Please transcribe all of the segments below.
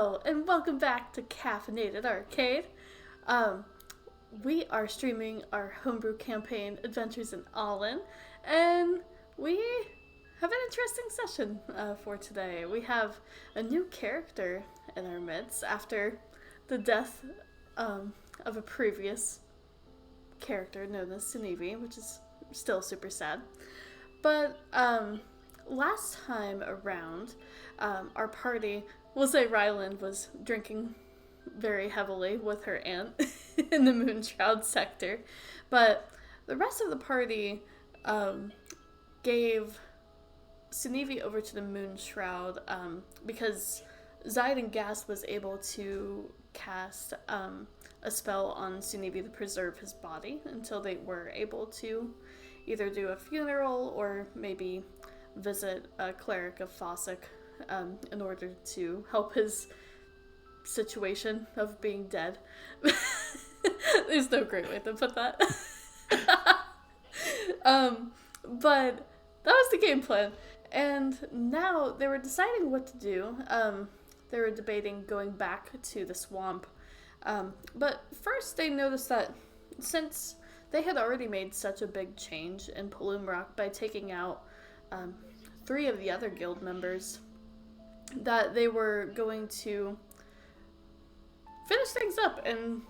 Hello, and welcome back to Caffeinated Arcade. Um, we are streaming our homebrew campaign, Adventures in Alainn, and we have an interesting session for today. We have a new character in our midst after the death of a previous character known as Sunevi, which is still super sad. But last time around, our party, we'll say Ryland was drinking very heavily with her aunt in the Moonshroud sector. But the rest of the party gave Sunevi over to the Moonshroud because Zaid Gas was able to cast a spell on Sunevi to preserve his body until they were able to either do a funeral or maybe visit a cleric of Fossick in order to help his situation of being dead. There's no great way to put that. But that was the game plan. And now they were deciding what to do. They were debating going back to the swamp. But first they noticed that since they had already made such a big change in Palumrock by taking out 3 of the other guild members, that they were going to finish things up and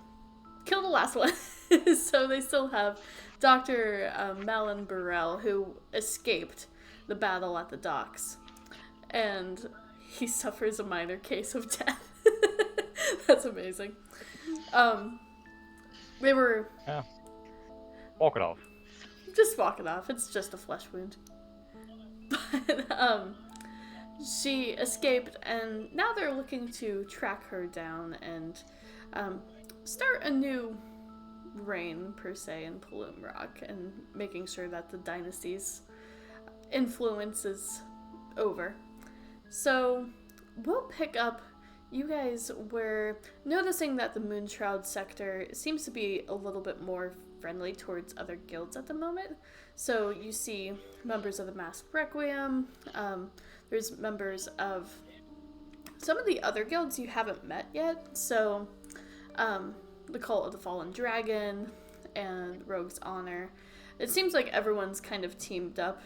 kill the last one. So they still have Dr. Malin Burrell, who escaped the battle at the docks. And he suffers a minor case of death. That's amazing. They were... Yeah. Walk it off. Just walk it off. It's just a flesh wound. But, she escaped, and now they're looking to track her down and start a new reign, per se, in Palumrock, and making sure that the dynasty's influence is over. So, we'll pick up. You guys were noticing that the Moonshroud sector seems to be a little bit more friendly towards other guilds at the moment. So you see members of the Masked Requiem, there's members of some of the other guilds you haven't met yet. So the Cult of the Fallen Dragon and Rogue's Honor. It seems like everyone's kind of teamed up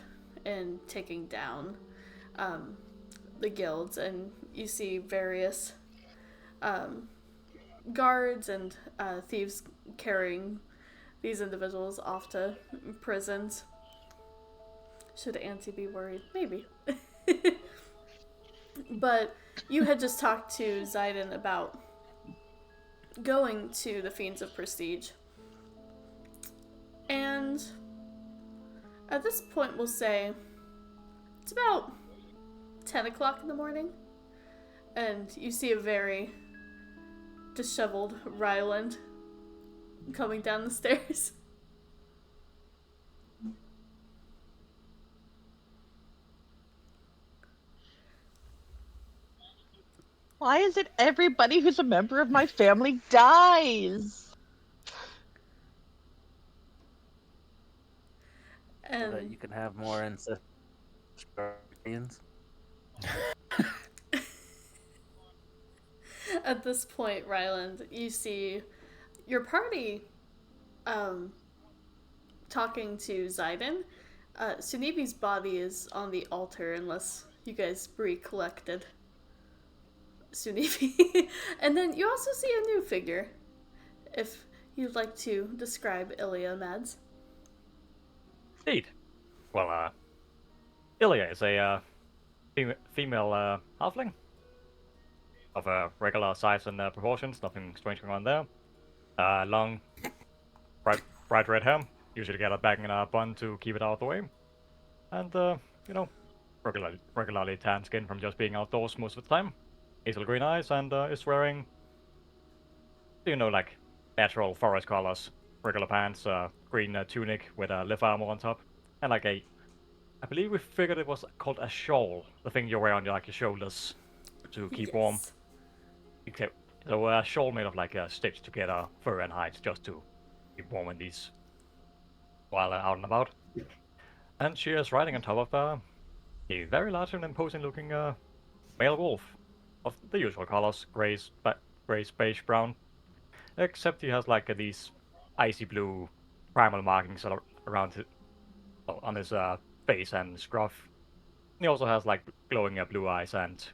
in taking down the guilds, and you see various guards and thieves carrying these individuals off to prisons. Should Auntie be worried? Maybe. But you had just talked to Zaiden about going to the Fiends of Prestige. And at this point, we'll say it's about 10 o'clock in the morning. And you see a very disheveled Ryland coming down the stairs. Why is it everybody who's a member of my family dies? So that you can have more ancestral guardians. At this point, Ryland, you see your party talking to Zaiden. Sunevi's body is on the altar unless you guys recollected Sunevi. And then you also see a new figure, if you'd like to describe Ilya, Mads. Indeed. Well, Ilya is a female halfling of regular size and proportions. Nothing strange going on there. Long, bright red hair. Usually get it back in a bun to keep it out of the way. And regularly tan skin from just being outdoors most of the time. Hazel green eyes, and is wearing, like natural forest colors. Regular pants, green tunic with a leaf armor on top, and like I believe we figured it was called a shawl, the thing you wear on your shoulders to keep warm. So a shawl made of stitched together fur and hides just to keep warm in these while out and about. And she is riding on top of a very large and imposing looking male wolf. of the usual colors, grays, beige, brown. Except he has like these icy blue primal markings around on his face and scruff. He also has like glowing blue eyes and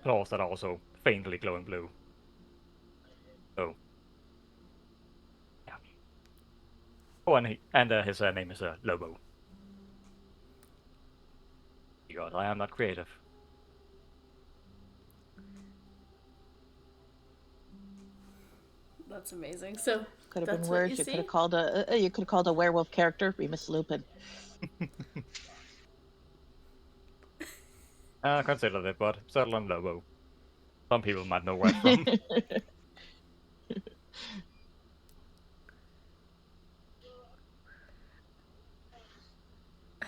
claws that are also faintly glowing blue. So yeah. Oh, and his name is Lobo. Because I am not creative. That's amazing. So Could have that's been what worse. you You could see. have called a werewolf character Remus Lupin. Consider it, but Settle and Lobo. Some people might know where it's from.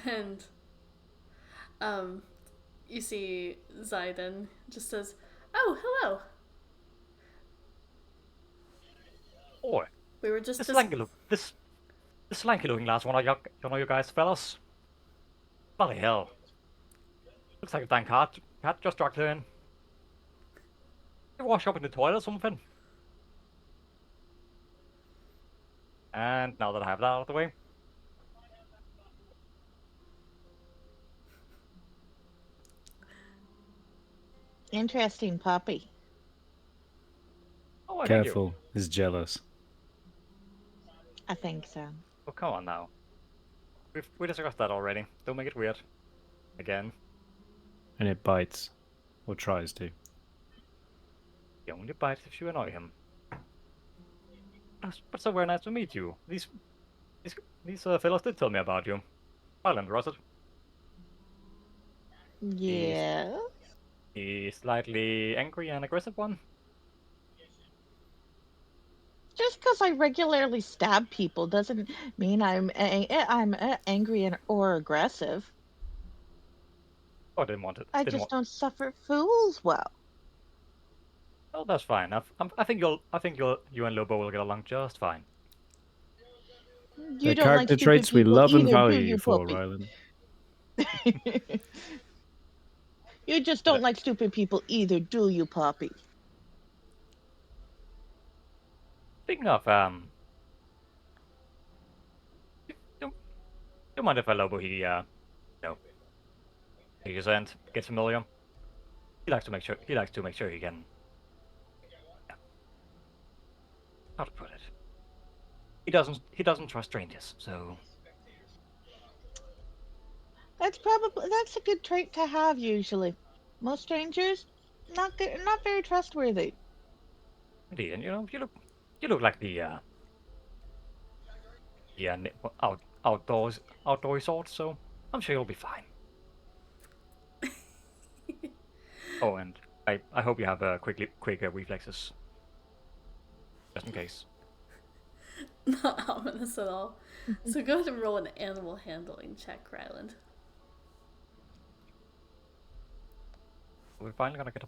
And um, you see Zayden just says, "Oh, hello. Boy, We were just this lanky looking lad's one of you guys fellas. Bloody hell. Looks like a dang cat just dragged her in. You wash up in the toilet or something. And now that I have that out of the way, Interesting puppy. oh, thank you. Careful, he's jealous. I think so. Oh, come on now. We discussed that already. Don't make it weird. Again. And it bites. Or tries to. He only bites if you annoy him. But so very nice to meet you. These fellas did tell me about you. Island, was it? Yeah. The slightly angry and aggressive one? Just because I regularly stab people doesn't mean I'm angry or aggressive. Oh, I didn't want it. I Didn't just want. don't suffer fools well. Oh, that's fine. I think you and Lobo will get along just fine. You The don't like character stupid traits we people love and either, do value you, you for, puppy? Rylan. You just don't like stupid people either, do you, puppy? Speaking of don't mind if Lobo he gets familiar. He likes to make sure he can. How to put it? He doesn't trust strangers, so That's a good trait to have usually. Most strangers not very trustworthy. indeed. And you look like the outdoorsy sort, so I'm sure you'll be fine. Oh, and I hope you have quick reflexes, just in case. not ominous at all. So go ahead and roll an animal handling check, Ryland. I'm finally gonna get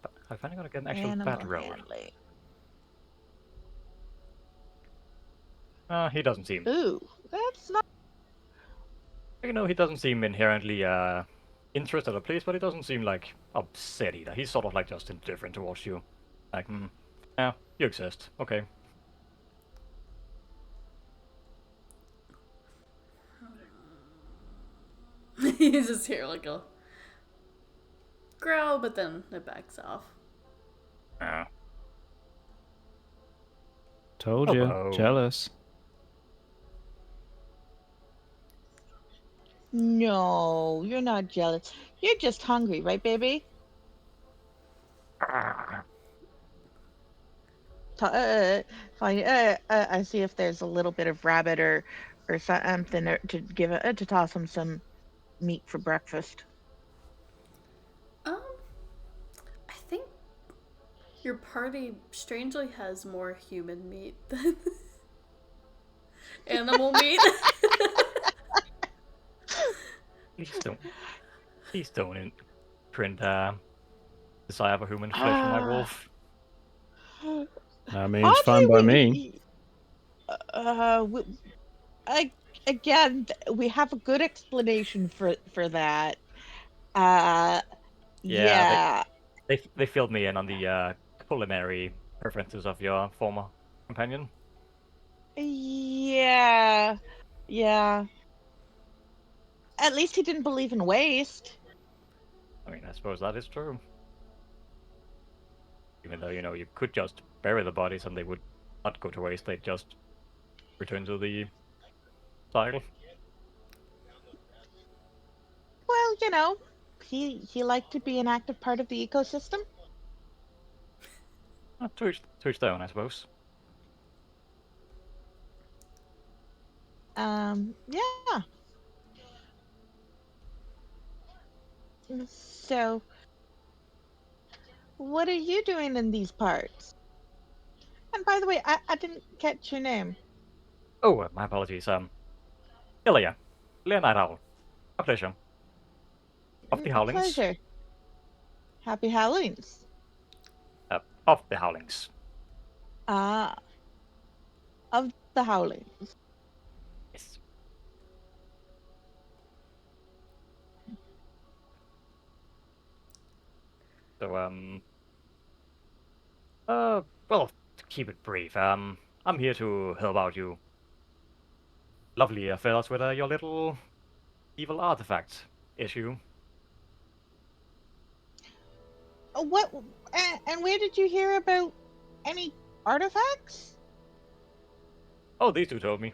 an actual Animal battle roll. handling. He doesn't seem. Ooh, that's not. He doesn't seem inherently interested or pleased, but he doesn't seem like upset either. He's sort of like just indifferent towards you. Like, yeah, you exist. Okay. You just hear like a growl, but then it backs off. Told you, Hello. jealous. No, you're not jealous. You're just hungry, right, baby? Fine. I see if there's a little bit of rabbit or something to toss him some meat for breakfast. I think your party strangely has more human meat than animal meat. Please don't print desire for human flesh on my wolf. I mean, it's fine by me. Again, we have a good explanation for that. Yeah, Yeah. They filled me in on the culinary preferences of your former companion. Yeah. Yeah. At least he didn't believe in waste. I mean, I suppose that is true. Even though, you could just bury the bodies and they would not go to waste, they'd just return to the cycle. Well, he liked to be an active part of the ecosystem. To each their own, I suppose. Yeah. So, what are you doing in these parts? And by the way, I didn't catch your name. Oh, my apologies. Ilya. Leonard Owl. A pleasure. Of the Howlings. Pleasure. Happy Halloweens. Of the Howlings. Ah, of the Howling. Yes. So, well, to keep it brief, I'm here to help out you lovely fellas with your little evil artifact issue. What? And where did you hear about any artifacts? Oh, these two told me.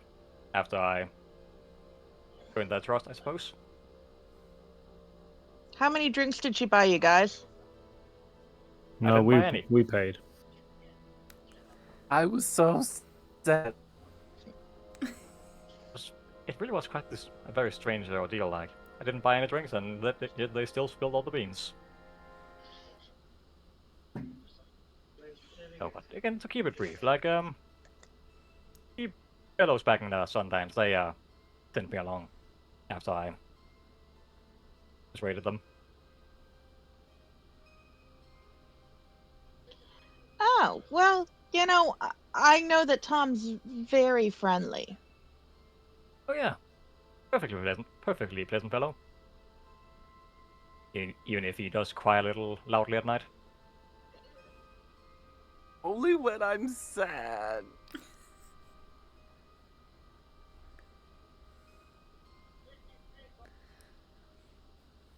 After I joined their trust, I suppose. How many drinks did she buy you guys? I No, didn't buy any. we paid. I was so sad. It really was quite a very strange ordeal. Like, I didn't buy any drinks, and yet they still spilled all the beans. No, but again, to keep it brief, like, the fellows back in the Sundance, they sent me along after I persuaded them. Oh, well, I know that Tom's very friendly. Oh yeah, perfectly pleasant fellow. Even if he does cry a little loudly at night. Only when I'm sad.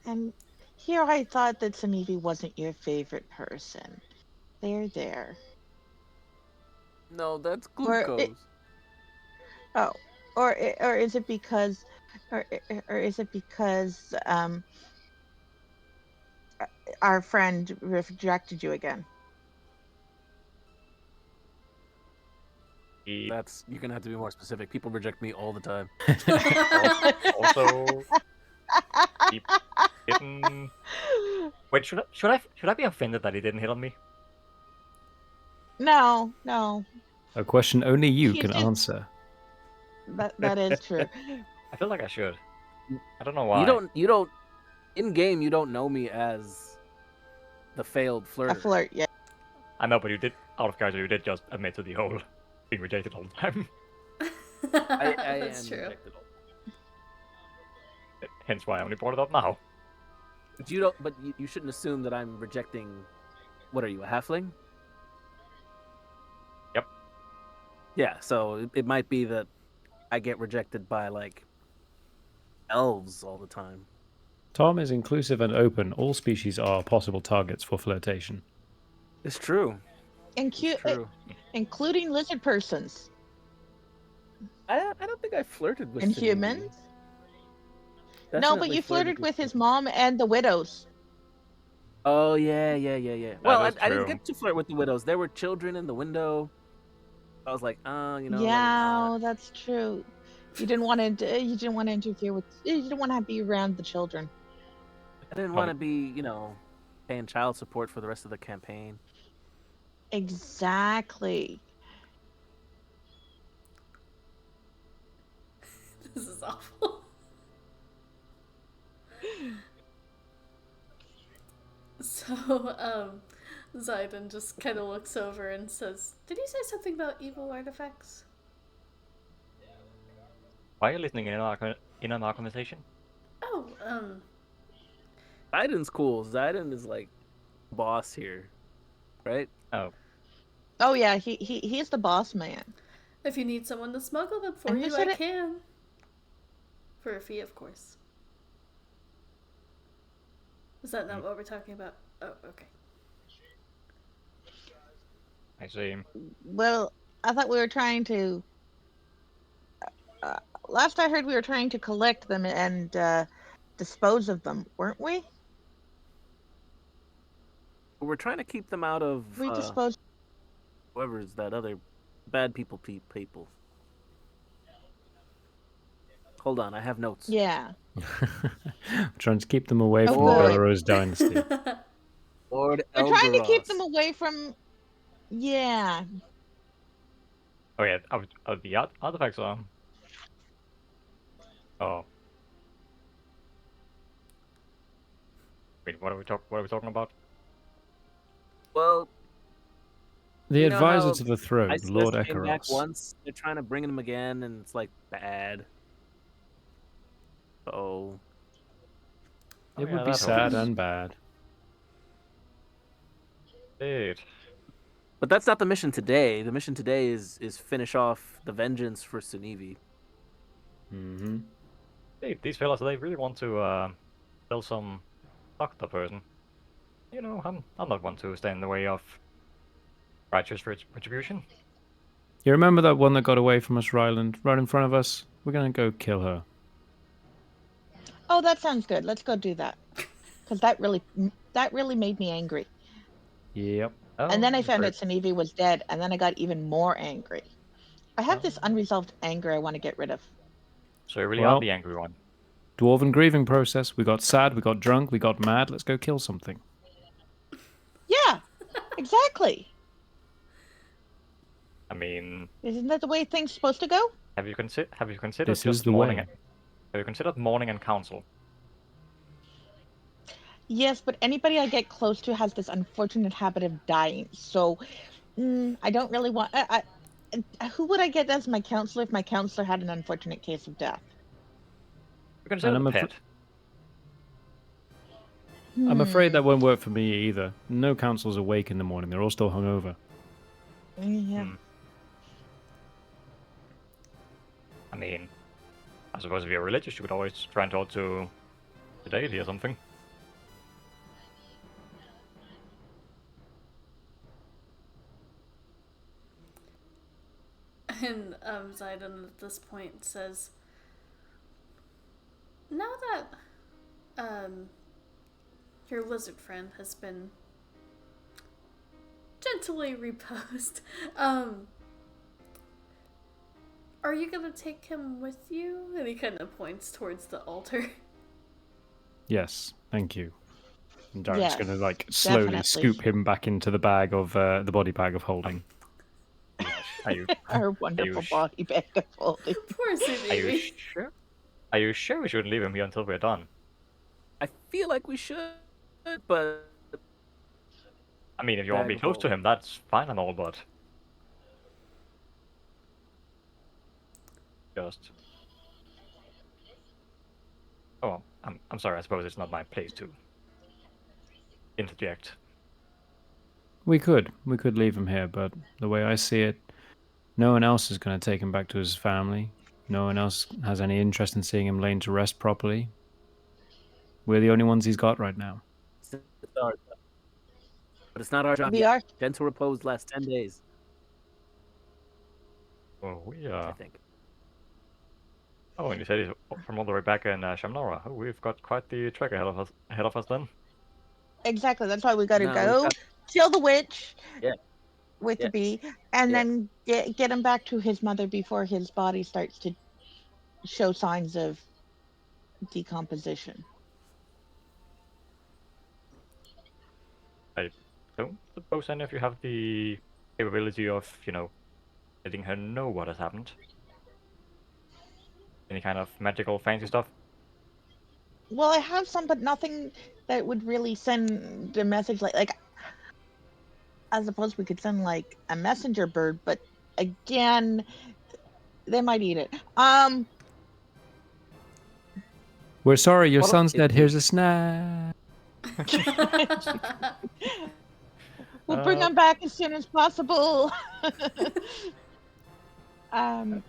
And here I thought that Sanivi wasn't your favorite person. There. No, that's Or glucose. oh, or is it because, or is it because our friend rejected you again? You're gonna have to be more specific. People reject me all the time. Also, he didn't. Wait, should I be offended that he didn't hit on me? No. A question only you He can did- answer. That is true. I feel like I should. I don't know why. You don't. In game, you don't know me as the failed flirter. A flirt, yeah. I know, but you did, out of character, you did just admit to the whole being rejected all the time. I That's am true. rejected all. Hence why I only brought it up now. But you don't. But you shouldn't assume that I'm rejecting. What are you, a halfling? Yep. Yeah. So it might be that I get rejected by like elves all the time. Tom is inclusive and open. All species are possible targets for flirtation. It's true. And It's true. including lizard persons I don't think I flirted with and Sanivi. humans. No, but Definitely you flirted with his Sanivi. mom and the widows. Oh yeah. Well, I is didn't true. get to flirt with the widows. There were children in the window. I was like, let me Yeah, not. that's true. You didn't want to. You didn't want to interfere with. You didn't want to be around the children. I didn't want to be, paying child support for the rest of the campaign. Exactly. This is awful. So, Zayden just kind of looks over and says, "Did you say something about evil artifacts?" Why are you listening in on our conversation? Oh, Zaiden's cool. Zaiden is like boss here, right? Oh, Oh yeah, he's the boss man. If you need someone to smuggle them for And who you, said I it? can. For a fee, of course. Is that not what we're talking about? Oh, okay. I see. Well, I thought we were trying to. Uh, Last I heard, we were trying to collect them and dispose of them, weren't we? We're trying to keep them out of We disposed. whoever's that other bad people. Hold on, I have notes. Yeah. Trying to keep them away Oh, from the good. Belarus dynasty. Lord We're trying to keep Elgaroth. them away from. Yeah. Oh yeah, the artifacts are. Oh, wait, what are we talking about? Well, The you know advisor how to the throne, ICS Lord came back Ekaros. once. They're trying to bring them again, and it's like bad. Oh, It yeah, would be that sad horse. and bad. Dude. but that's not the mission today. The mission today is finish off the vengeance for Sunivi. Mm-hmm. Hey, these fellas, they really want to kill some doctor person. You know, I'm not one to stand in the way of righteous retribution. You remember that one that got away from us, Ryland, right in front of us? We're gonna go kill her. Oh, that sounds good. Let's go do that. Because that really made me angry. Yep. Oh, And then I found great. out Sanivi was dead, and then I got even more angry. I have this unresolved anger I want to get rid of. So you really are Well, the angry one. dwarven grieving process. We got sad, we got drunk, we got mad. Let's go kill something. Yeah, exactly. I mean, Isn't that the way things supposed to go? have you considered This is just the mourning? way. Have you considered mourning and council? Yes, but anybody I get close to has this unfortunate habit of dying. So I don't really want. Who would I get as my counselor if my counselor had an unfortunate case of death? You consider the pet. I'm afraid Hmm. that won't work for me either. No council's awake in the morning. They're all still hungover. Yeah. Hmm. I mean, I suppose if you're religious, you could always try and talk to the deity or something. And Zidon at this point says, now that your lizard friend has been gently reposed, are you gonna take him with you? And he kind of points towards the altar. Yes, thank you. And Darren's Yes, gonna like slowly definitely. scoop him back into the bag of the body bag of holding. Are you Our wonderful sh- body bag of holding. Poor sweet are you baby. sure? Are you sure we shouldn't leave him here until we're done? I feel like we should, but I mean, if you want to Bag be of close to holding. him, that's fine and all, but just. Oh, I'm sorry. I suppose it's not my place to interject. We could leave him here, but the way I see it, no one else is going to take him back to his family. No one else has any interest in seeing him laid to rest properly. We're the only ones he's got right now. it's our, but it's not our job We yet. are. Gentle repose lasts 10 days, Oh, we I think. Oh, and you said he's from all the way back in Shamnora. Oh, we've got quite the trek ahead of us then. Exactly. That's why we got to No, we've go got kill the witch yeah, with yeah, the bee, and yeah. then get him back to his mother before his body starts to show signs of decomposition. I don't suppose any of you have the capability of, letting her know what has happened. Any kind of magical fancy stuff? Well, I have some, but nothing that would really send the message like I suppose we could send like a messenger bird, but again, they might eat it. We're sorry, your Well, son's dead. Here's a snack. We'll bring him back as soon as possible. What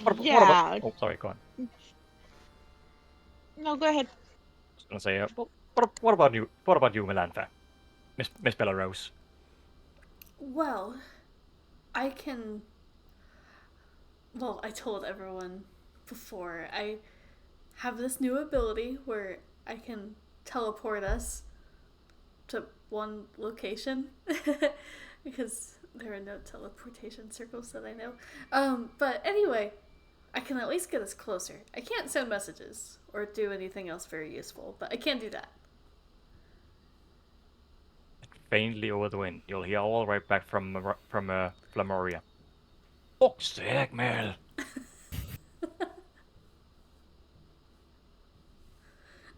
about? Yeah. Oh, sorry. Go on. No, go ahead. I was gonna say. What about you? What about you, Melantha? Miss Belarose. Well, I can. Well, I told everyone before. I have this new ability where I can teleport us to one location because there are no teleportation circles that I know. But anyway, I can at least get us closer. I can't send messages or do anything else very useful, but I can do that. Faintly over the wind, you'll hear all right back from Flamoria. Fuck's sake, Mel.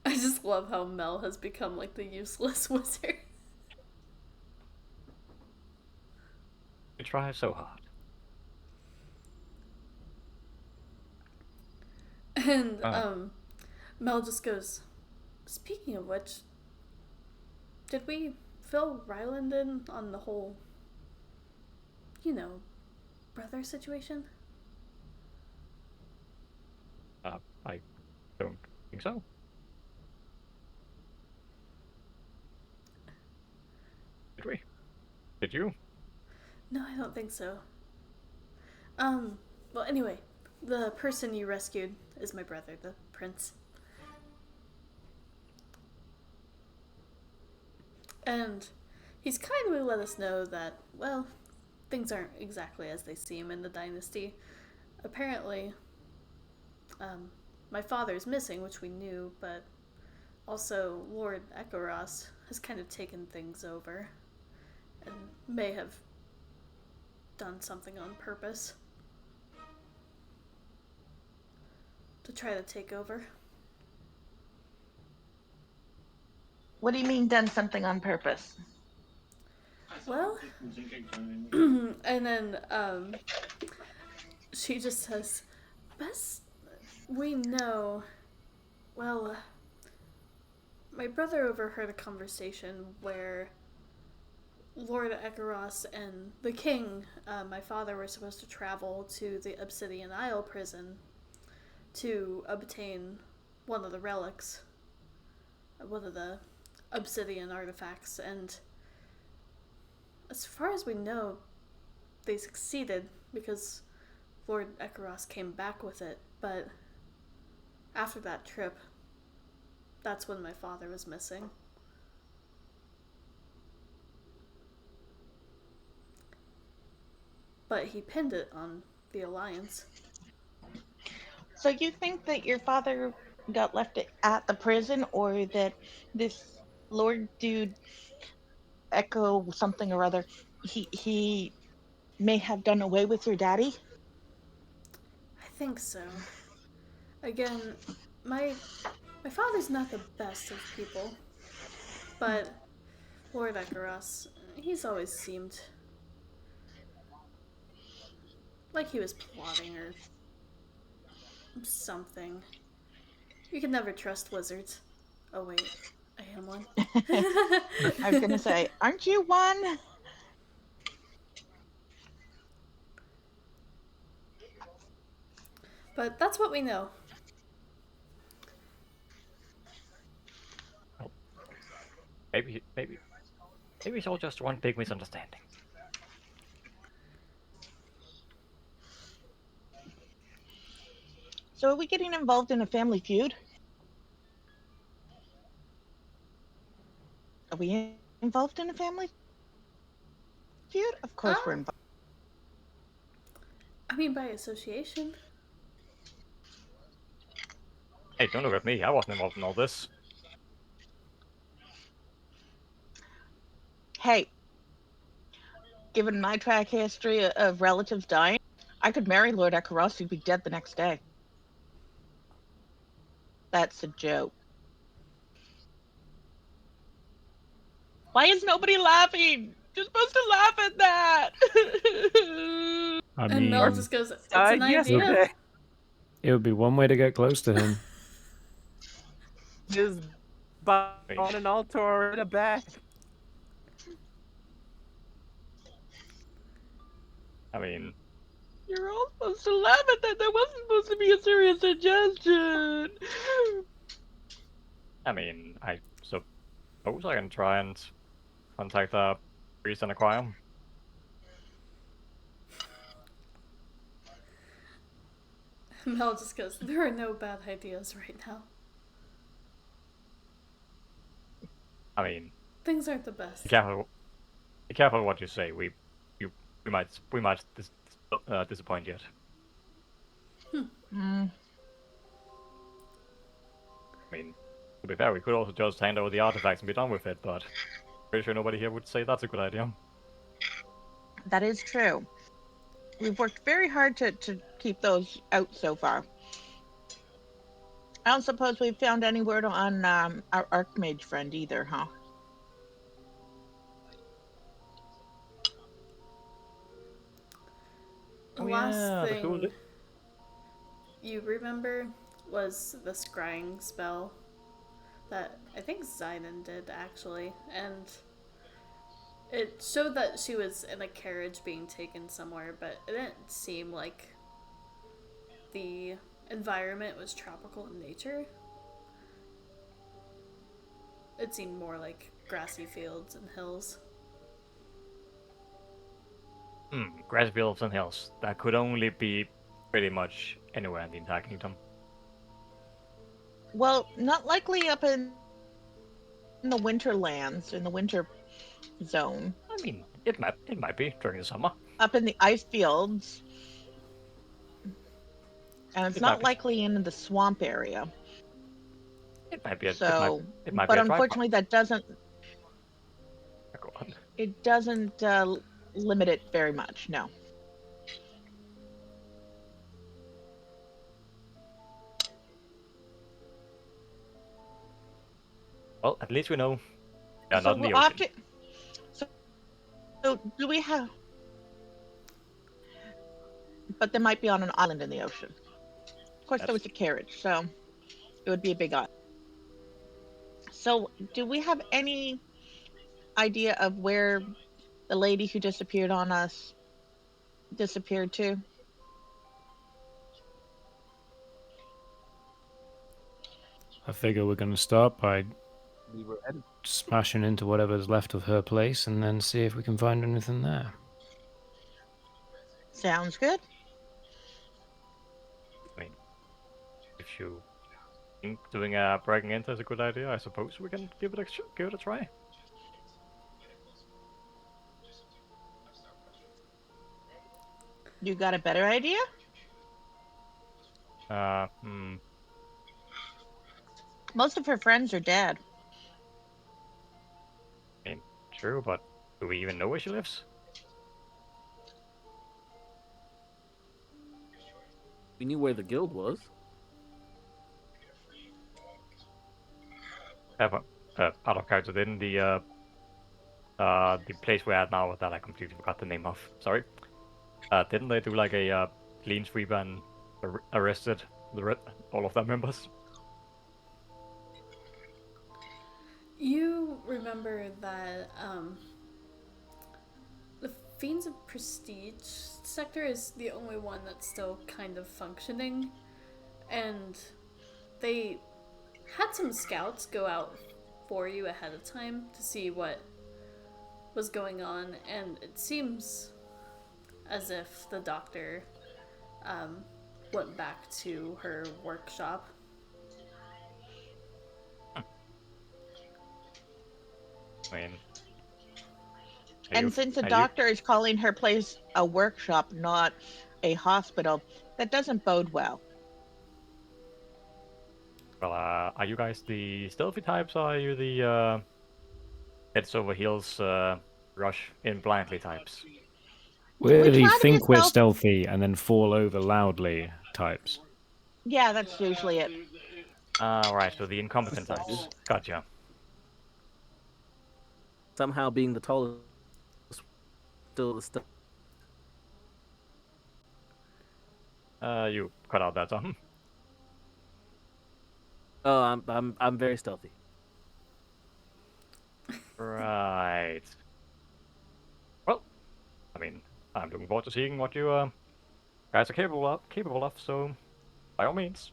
I just love how Mel has become like the useless wizard. You try so hard. And Mel just goes, speaking of which, did we fill Ryland in on the whole, brother situation? I don't think so. Did we? Did you? No, I don't think so. Well, anyway, the person you rescued is my brother, the prince. And he's kindly let us know that, well, things aren't exactly as they seem in the dynasty. Apparently, my father's missing, which we knew, but also Lord Echoros has kind of taken things over and may have done something on purpose to try to take over. What do you mean done something on purpose? Well, and then she just says, best we know, well, my brother overheard a conversation where Lord Echoros and the king, my father, were supposed to travel to the Obsidian Isle prison to obtain one of the relics, one of the obsidian artifacts, and as far as we know, they succeeded because Lord Echoros came back with it, but after that trip, that's when my father was missing. But he pinned it on the Alliance. So you think that your father got left at the prison, or that this Lord dude, Echo something or other, he may have done away with your daddy? I think so. Again, my father's not the best of people, but Lord Echoros, he's always seemed like he was plotting or something. You can never trust wizards. Oh wait, I am one. I was gonna say, aren't you one? But that's what we know. Maybe it's all just one big misunderstanding. So are we getting involved in a family feud? Are we involved in a family feud? Of course we're involved. I mean, by association. Hey, don't look at me. I wasn't involved in all this. Hey, given my track history of relatives dying, I could marry Lord Echoros, who'd be dead the next day. That's a joke. Why is nobody laughing? You're supposed to laugh at that. I And Mel mean, just goes, it's an idea. Yesterday. it would be one way to get close to him. Just on an altar or in a bag. I mean, You're all supposed to laugh at that. That wasn't supposed to be a serious suggestion. I suppose I can try and contact the priest and acquire him. Mel just goes, there are no bad ideas right now. I mean, Things aren't the best. be careful what you say. We might disappoint yet. Mm. I mean, to be fair, we could also just hand over the artifacts and be done with it, but pretty sure nobody here would say that's a good idea. That is true. We've worked very hard to keep those out so far. I don't suppose we've found any word on our Archmage friend either, huh? The Oh, last yeah, the thing cool you remember was the scrying spell that I think Zynon did, actually. And it showed that she was in a carriage being taken somewhere, but it didn't seem like the environment was tropical in nature. It seemed more like grassy fields and hills. Grass fields and hills. That could only be pretty much anywhere in the entire kingdom. Well, not likely up in the winterlands, in the winter zone. I mean, it might be during the summer. Up in the ice fields. And it's It might not be. likely in the swamp area. It might be. So, It might but be a dry unfortunately, that doesn't Go on. it doesn't limit it very much. No. Well, at least we know. Yeah, So not in the we'll have ocean. to. So do we have? But they might be on an island in the ocean. Of course, there was a carriage, so it would be a big island. So, do we have any idea of where the lady who disappeared on us disappeared to? I figure we're going to start by We were headed. smashing into whatever's left of her place and then see if we can find anything there. Sounds good. I mean, if you think doing a breaking into is a good idea, I suppose we can give it a try. You got a better idea? Hmm. Most of her friends are dead. I mean, true, but do we even know where she lives? We knew where the guild was. But out of character, didn't the place we're at now that I completely forgot the name of. Sorry. Didn't they do like a clean sweep and arrested all of their members? You remember that the Fiends of Prestige sector is the only one that's still kind of functioning, and they had some scouts go out for you ahead of time to see what was going on, and it seems as if the doctor went back to her workshop. I mean, And since the doctor is calling her place a workshop, not a hospital, that doesn't bode well. Well, are you guys the stealthy types, or are you the heads over heels rush in blindly types? We try to be think we're stealth- stealthy and then fall over loudly types. Yeah, that's usually it. Right, so the incompetent types. Gotcha. Somehow being the tallest, still the stuff. You cut out that, Tom. Oh, I'm very stealthy. Right. Well, I mean, I'm looking forward to seeing what you guys are capable of. So, by all means.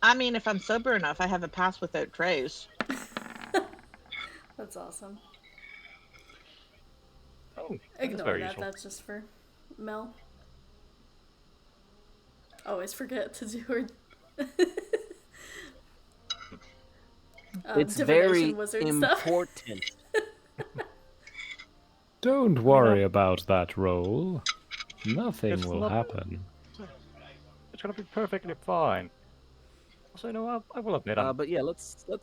I mean, if I'm sober enough, I have a pass without trace. That's awesome. Oh, that's Ignore very that. useful. That's just for Mel. Always forget to do her. It's divination very wizard stuff. important. Don't worry about that roll. Nothing It's will not. happen. It's gonna be perfectly fine. Also, I will admit I'm But yeah, let's gonna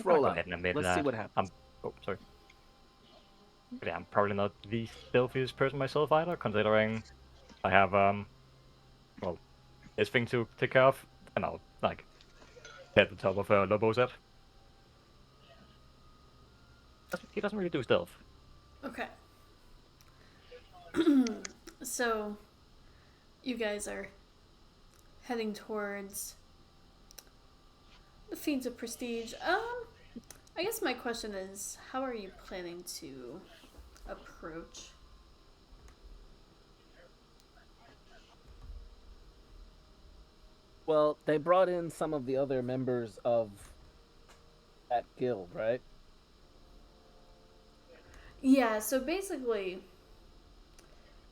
roll go out. ahead and admit Let's see that what happens. Oh, sorry. But yeah, I'm probably not the stealthiest person myself either, considering I have well, this thing to take care of, and I'll like at the top of Lobo's head. He doesn't really do stealth. Okay. So, you guys are heading towards the Fiends of Prestige. I guess my question is, how are you planning to approach? Well, they brought in some of the other members of that guild, right? Yeah, so basically,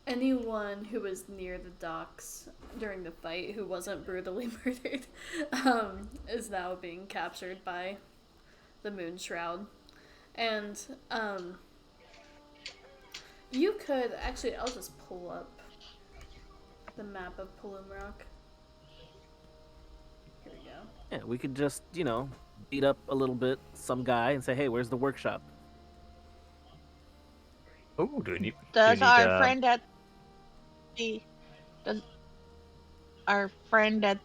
anyone who was near the docks during the fight who wasn't brutally murdered is now being captured by the Moon Shroud. And you could actually, I'll just pull up the map of Palum Rock. Here we go. Yeah, we could just, beat up a little bit some guy and say, "Hey, where's the workshop?" Oh, do you need? Does does our friend at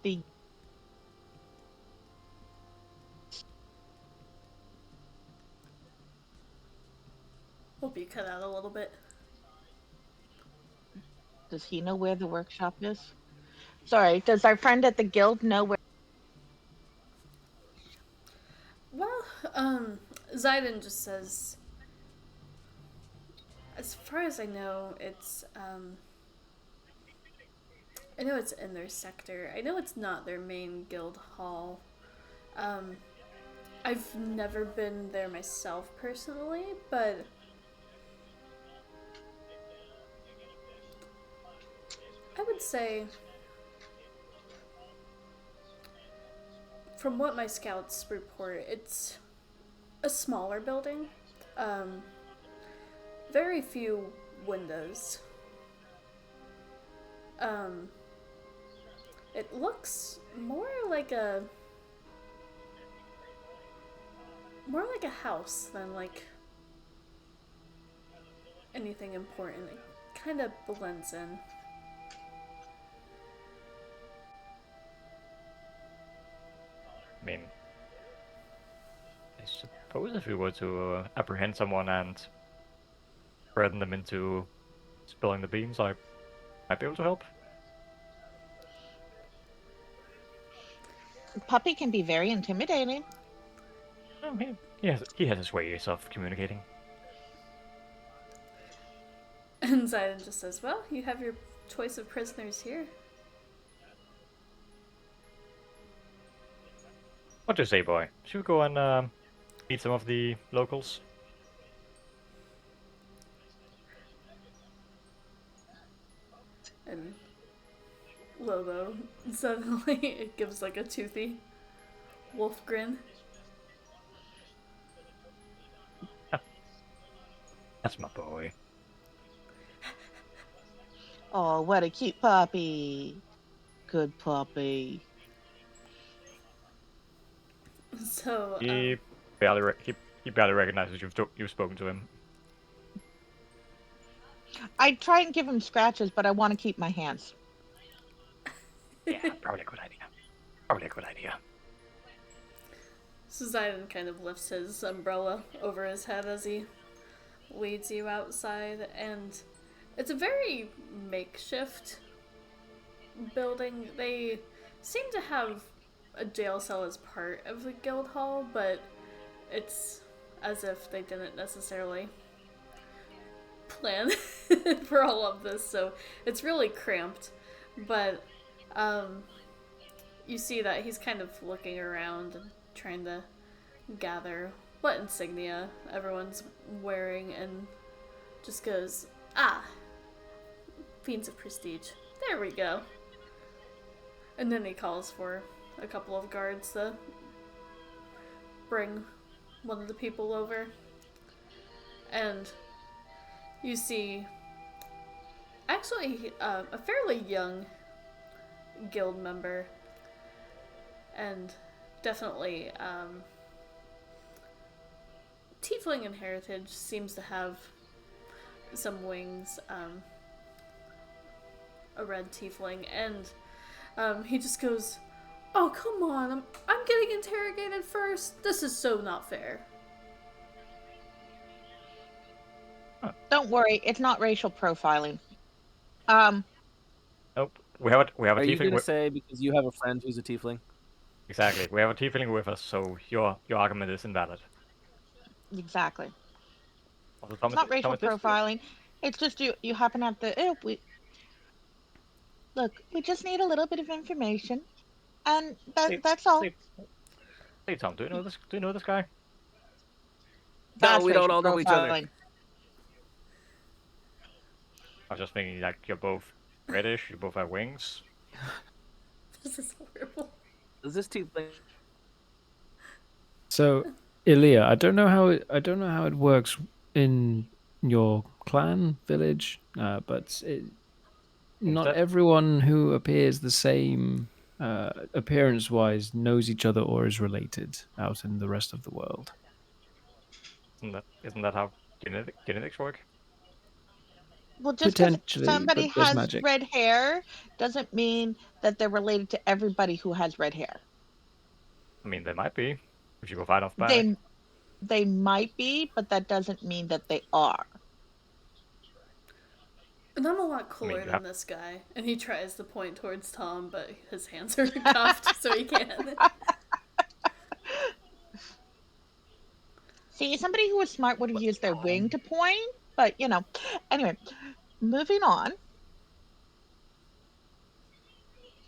the Hope you cut out a little bit. does he know where the workshop is? Sorry, does our friend at the guild know where? Well, Zayden just says, as far as I know, I know it's in their sector. I know it's not their main guild hall. I've never been there myself personally, but I would say, from what my scouts report, it's a smaller building. Very few windows. It looks more like a house than like anything important. It kind of blends in. I mean, I suppose if we were to apprehend someone and threaten them into spilling the beans, I might be able to help. Puppy can be very intimidating. Oh, he has his ways of communicating. And Zayden just says, well, you have your choice of prisoners here. What do you say, boy? Should we go and meet some of the locals? And Lobo suddenly it gives like a toothy wolf grin. That's my boy. Oh, what a cute puppy. Good puppy. So, He barely recognizes you've spoken to him. I try and give him scratches, but I want to keep my hands. Yeah, probably a good idea. Probably a good idea. So Zayden kind of lifts his umbrella over his head as he leads you outside, and it's a very makeshift building. They seem to have a jail cell is part of the guild hall, but it's as if they didn't necessarily plan for all of this, so it's really cramped. But you see that he's kind of looking around and trying to gather what insignia everyone's wearing, and just goes, "Ah, Fiends of Prestige. There we go." And then he calls for a couple of guards to bring one of the people over. And you see, actually, a fairly young guild member, and definitely tiefling in heritage, seems to have some wings, a red tiefling, and he just goes, "Oh, come on, I'm getting interrogated first. This is so not fair." Don't worry, it's not racial profiling. Nope. We have a Are you tiefling. going to say because you have a friend who's a tiefling? Exactly. We have a tiefling with us, so your argument is invalid. Exactly. Also, It's not racial profiling. It's just you happen to have the we just need a little bit of information, and that's all. Hey Tom, do you know this? Do you know this guy? That's No, we don't racial all know each other. profiling. I was just thinking, like, you're both British, you both have wings. This is horrible. Is this tiefling? So, Ilya, I don't know how it works in your clan village, but not Homestead? everyone who appears the same appearance-wise knows each other or is related out in the rest of the world. Isn't that how genetics work? Well, just because Potentially, somebody but there's has magic. red hair doesn't mean that they're related to everybody who has red hair. I mean, they might be, if you go far enough back. They might be, but that doesn't mean that they are. And I'm a lot cooler than this guy. And he tries to point towards Tom, but his hands are cuffed, so he can't. See, somebody who was smart would have used their wing to point, but Anyway, moving on.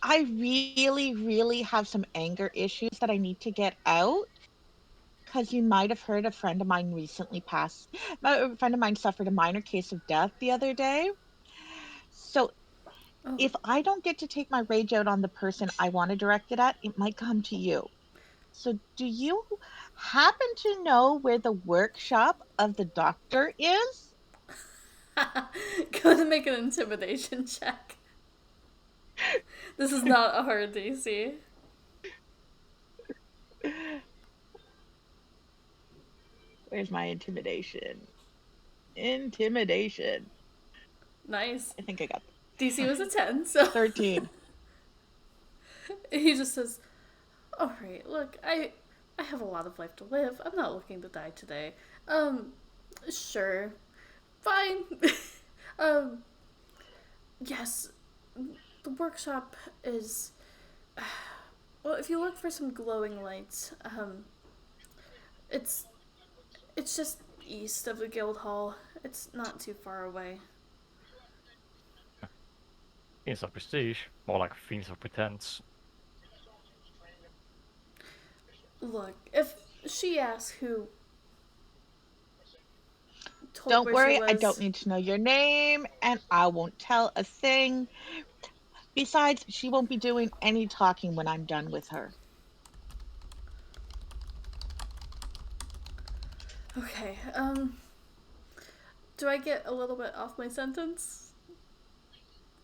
I really, really have some anger issues that I need to get out. Because you might have heard a friend of mine recently passed. A friend of mine suffered a minor case of death the other day. So if I don't get to take my rage out on the person I want to direct it at, it might come to you. So do you happen to know where the workshop of the doctor is? Go to make an intimidation check. This is not a hard DC. Where's my intimidation? Intimidation. Nice. I think I got DC was a 10, so 13. He just says, "All right, look, I have a lot of life to live. I'm not looking to die today. Sure. Fine. Yes. The workshop is well, if you look for some glowing lights, it's just east of the guild hall. It's not too far away." Fiends of Prestige, more like Fiends of Pretense. Look, if she asks who told Don't where worry, she was, I don't need to know your name, and I won't tell a thing. Besides, she won't be doing any talking when I'm done with her. Okay, do I get a little bit off my sentence?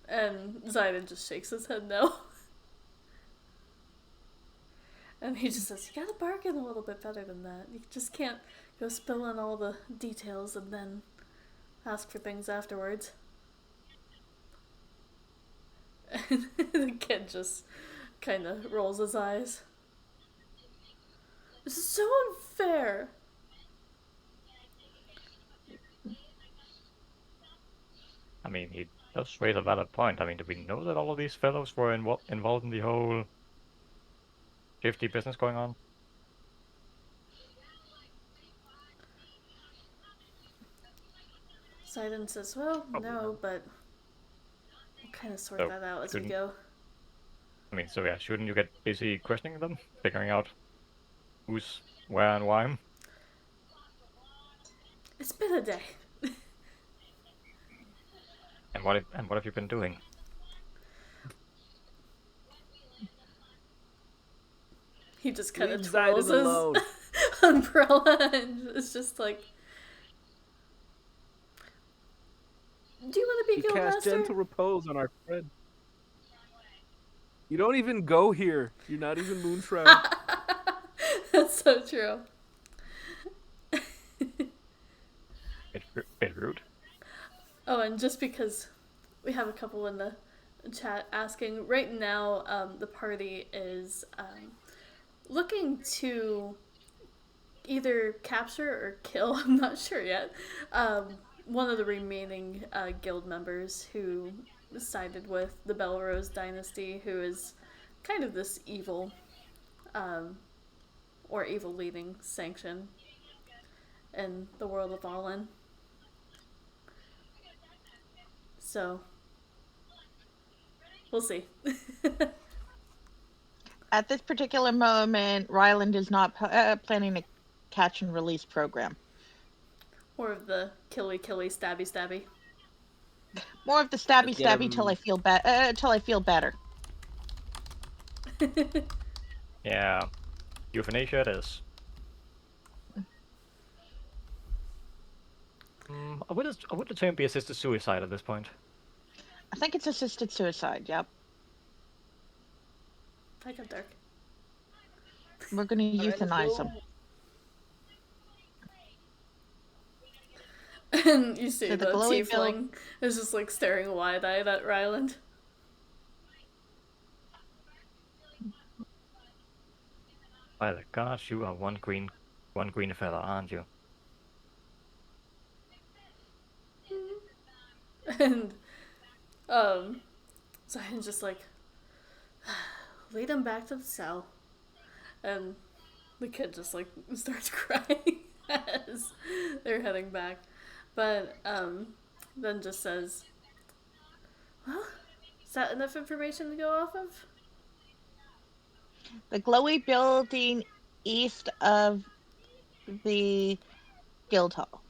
And Zayden just shakes his head no. And he just says, "You gotta bargain a little bit better than that. You just can't go spilling all the details and then ask for things afterwards." And the kid just kind of rolls his eyes. "This is so unfair." I mean, he does raise a valid point. I mean, do we know that all of these fellows were involved in the whole 50 business going on. Sidon says, well, Probably no, not. but we'll kind of sort So, that out as we shouldn't- go. I mean, so yeah, shouldn't you get busy questioning them, figuring out who's where and why? It's been a day. And what have you been doing? He just kind of Leave twirls Zidon his alone. umbrella and it's just like, do you want to be He cast Guildmaster? gentle repose on our friend. You don't even go here. You're not even Moonshroud. That's so true. Bit rude. Oh, and just because we have a couple in the chat asking, right now the party is looking to either capture or kill, I'm not sure yet, one of the remaining guild members who sided with the Belrose dynasty, who is kind of this evil, or evil leading sanction in the world of Alainn. So, we'll see. At this particular moment, Ryland is not planning a catch and release program. More of the killy, stabby, stabby. More of the stabby, Just get stabby till him- till I feel better. Yeah, euthanasia it is. I would the term be assisted suicide at this point. I think it's assisted suicide. Yep, I got dark. we're going to euthanize him. And you see So the the glowy tiefling is just like staring wide-eyed at Ryland. By the gods, you are one green feather, aren't you? And Zion's just like, lead him back to the cell. And the kid just like starts crying as they're heading back. But then just says, well, is that enough information to go off of? The glowy building east of the guild hall.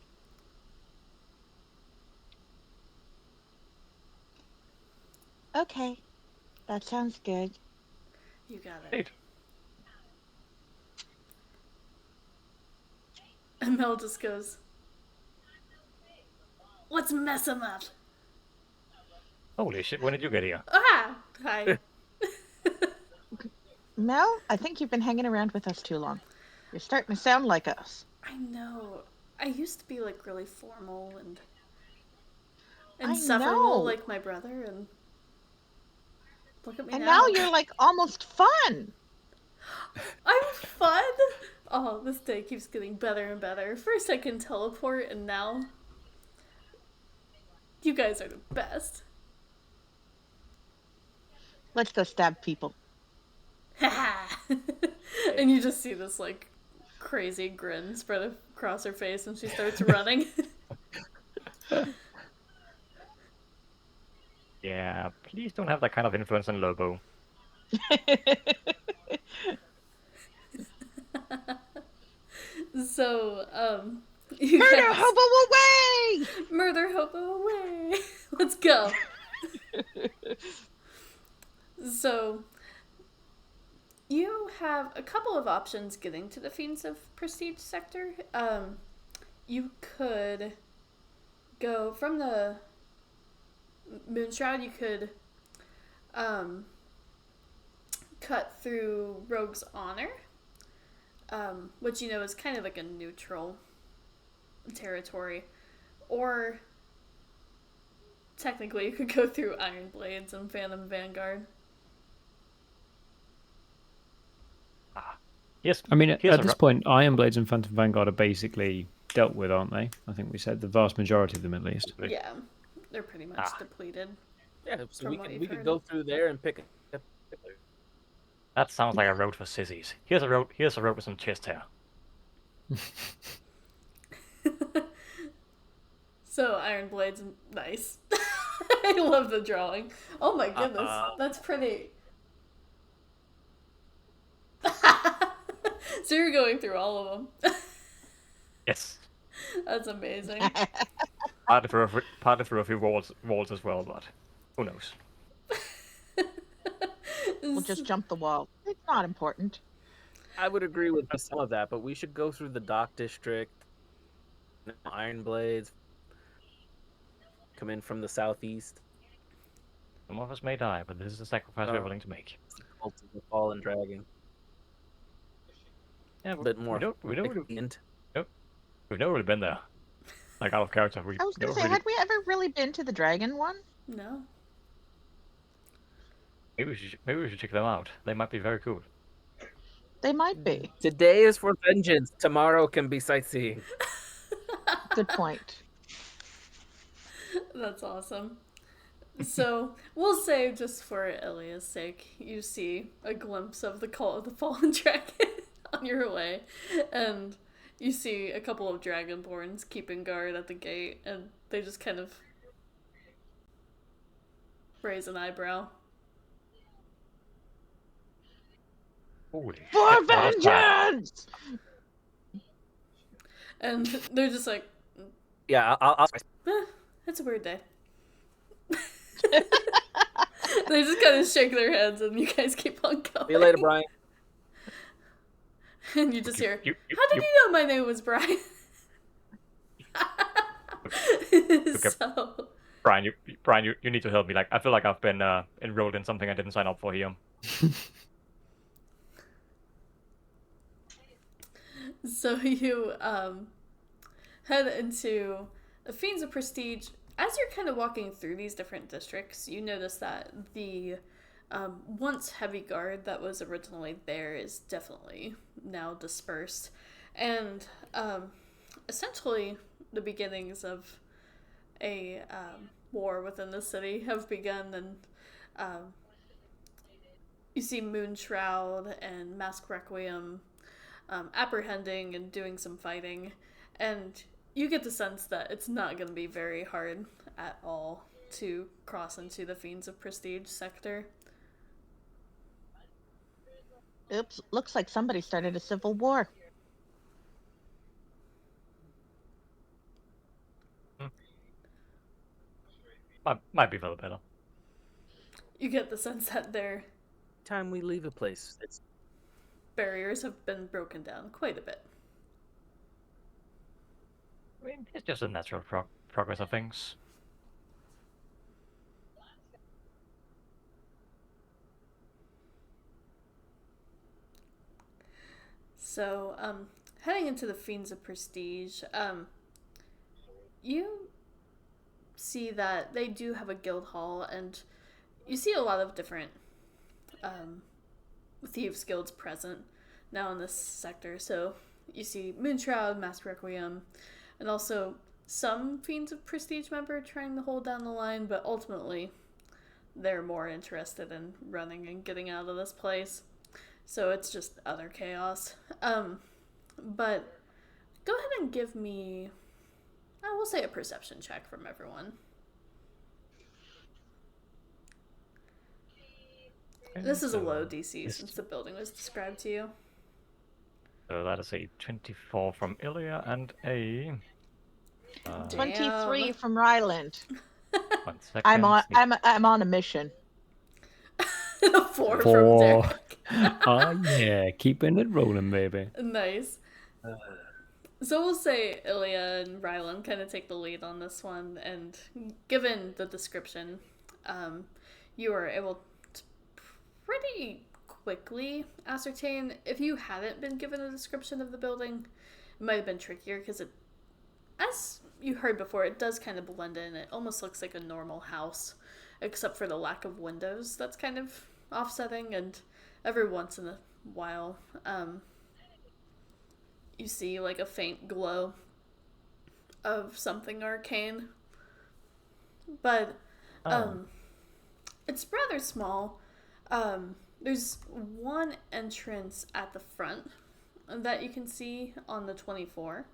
Okay, that sounds good. You got it. Great. And Mel just goes, let's mess him up. Holy shit, when did you get here? Ah! Hi. Mel, I think you've been hanging around with us too long. You're starting to sound like us. I know. I used to be like really formal and I insufferable know. like my brother, and look at me And now. now you're like almost fun. I'm fun! Oh, this day keeps getting better and better. First I can teleport, and now you guys are the best. Let's go stab people. And you just see this like crazy grin spread across her face, and she starts running. Yeah, please don't have that kind of influence on Lobo. So, you Murder guys... hobo away! Murder hobo away! Let's go! So, you have a couple of options getting to the Fiends of Prestige sector. You could go from the Moonshroud, you could cut through Rogue's Honor, which you know is kind of like a neutral territory, or technically you could go through Iron Blades and Phantom Vanguard. Yes. I mean, at here's this point, Iron Blades and Phantom Vanguard are basically dealt with, aren't they? I think we said the vast majority of them, at least. Yeah, they're pretty much depleted. Yeah, so From we what could you've we could heard. go through there and pick up. That sounds like a road for sissies. Here's a road with some chest hair. So Iron Blade's nice. I love the drawing. Oh my goodness, that's pretty. So you're going through all of them. Yes. That's amazing. Partly through a few walls as well, but who knows? We'll just jump the wall. It's not important. I would agree with some of that, but we should go through the dock district. Iron Blades come in from the southeast. Some of us may die, but this is the sacrifice we're willing to make. Cult of the Fallen Dragon. Yeah, A bit more. We've never really been there. Like out of character. I was going to say, had we ever really been to the dragon one? No. Maybe we should check them out. They might be very cool. They might be. Today is for vengeance. Tomorrow can be sightseeing. Good point. That's awesome. So we'll say, just for Ilya's sake, you see a glimpse of the Cult of the Fallen Dragon on your way, and you see a couple of Dragonborns keeping guard at the gate, and they just kind of raise an eyebrow. Holy For shit, what is that? vengeance! And they're just like, Yeah, I'll it's a weird day. They just kind of shake their heads, and you guys keep on going. see you later, Brian. And you just hear, You- how did you know my name was Brian? So, Brian, you need to help me. Like, I feel like I've been enrolled in something I didn't sign up for here. so you head into the Fiends of Prestige. As you're kind of walking through these different districts, you notice that the once heavy guard that was originally there is definitely now dispersed. And essentially, the beginnings of a war within the city have begun, and you see Moonshroud and Mask Requiem apprehending and doing some fighting, and you get the sense that it's not going to be very hard at all to cross into the Fiends of Prestige sector. Oops, looks like somebody started a civil war. Might be for the better. You get the sense that their Time we leave a place, it's barriers have been broken down quite a bit. I mean, it's just a natural progress of things. So, heading into the Fiends of Prestige, you see that they do have a guild hall, and you see a lot of different thieves guilds present now in this sector. So you see Moonshroud, Mask Requiem, and also some Fiends of Prestige member trying to hold down the line, but ultimately they're more interested in running and getting out of this place. So it's just utter chaos. But go ahead and give me, I will say, a perception check from everyone. This is a low DC since the building was described to you. So that is a 24 from Ilya and a 23 from Ryland. 1 second. I'm on a mission. A 4 from Four. Derek. Oh yeah, keeping it rolling, baby. Nice. So we'll say Ilya and Rylan kind of take the lead on this one, and given the description, you are able to pretty quickly ascertain. If you hadn't been given a description of the building, it might have been trickier, because it, as you heard before, it does kind of blend in. It almost looks like a normal house, except for the lack of windows that's kind of offsetting, and every once in a while, you see like a faint glow of something arcane. But it's rather small. There's one entrance at the front that you can see on the 24.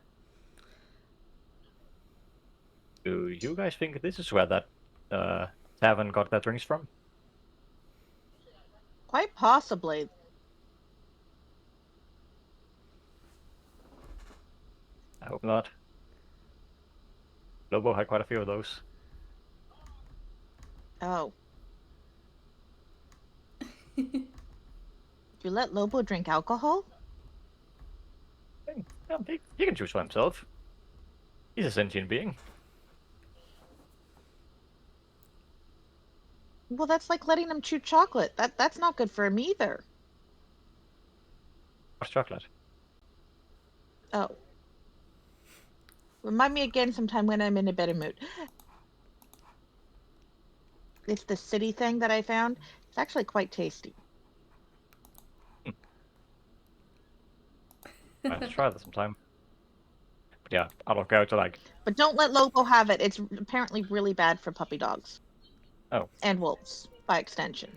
Do you guys think this is where that tavern got their drinks from? Quite possibly. I hope not. Lobo had quite a few of those. Oh. You let Lobo drink alcohol? Yeah, he can choose for himself. He's a sentient being. Well, that's like letting him chew chocolate. That's not good for him either. What's chocolate? Oh. Remind me again sometime when I'm in a better mood. It's the city thing that I found. It's actually quite tasty. I have to try that sometime. But yeah, I'll look out to like. But don't let Lobo have it. It's apparently really bad for puppy dogs. Oh. And wolves, by extension.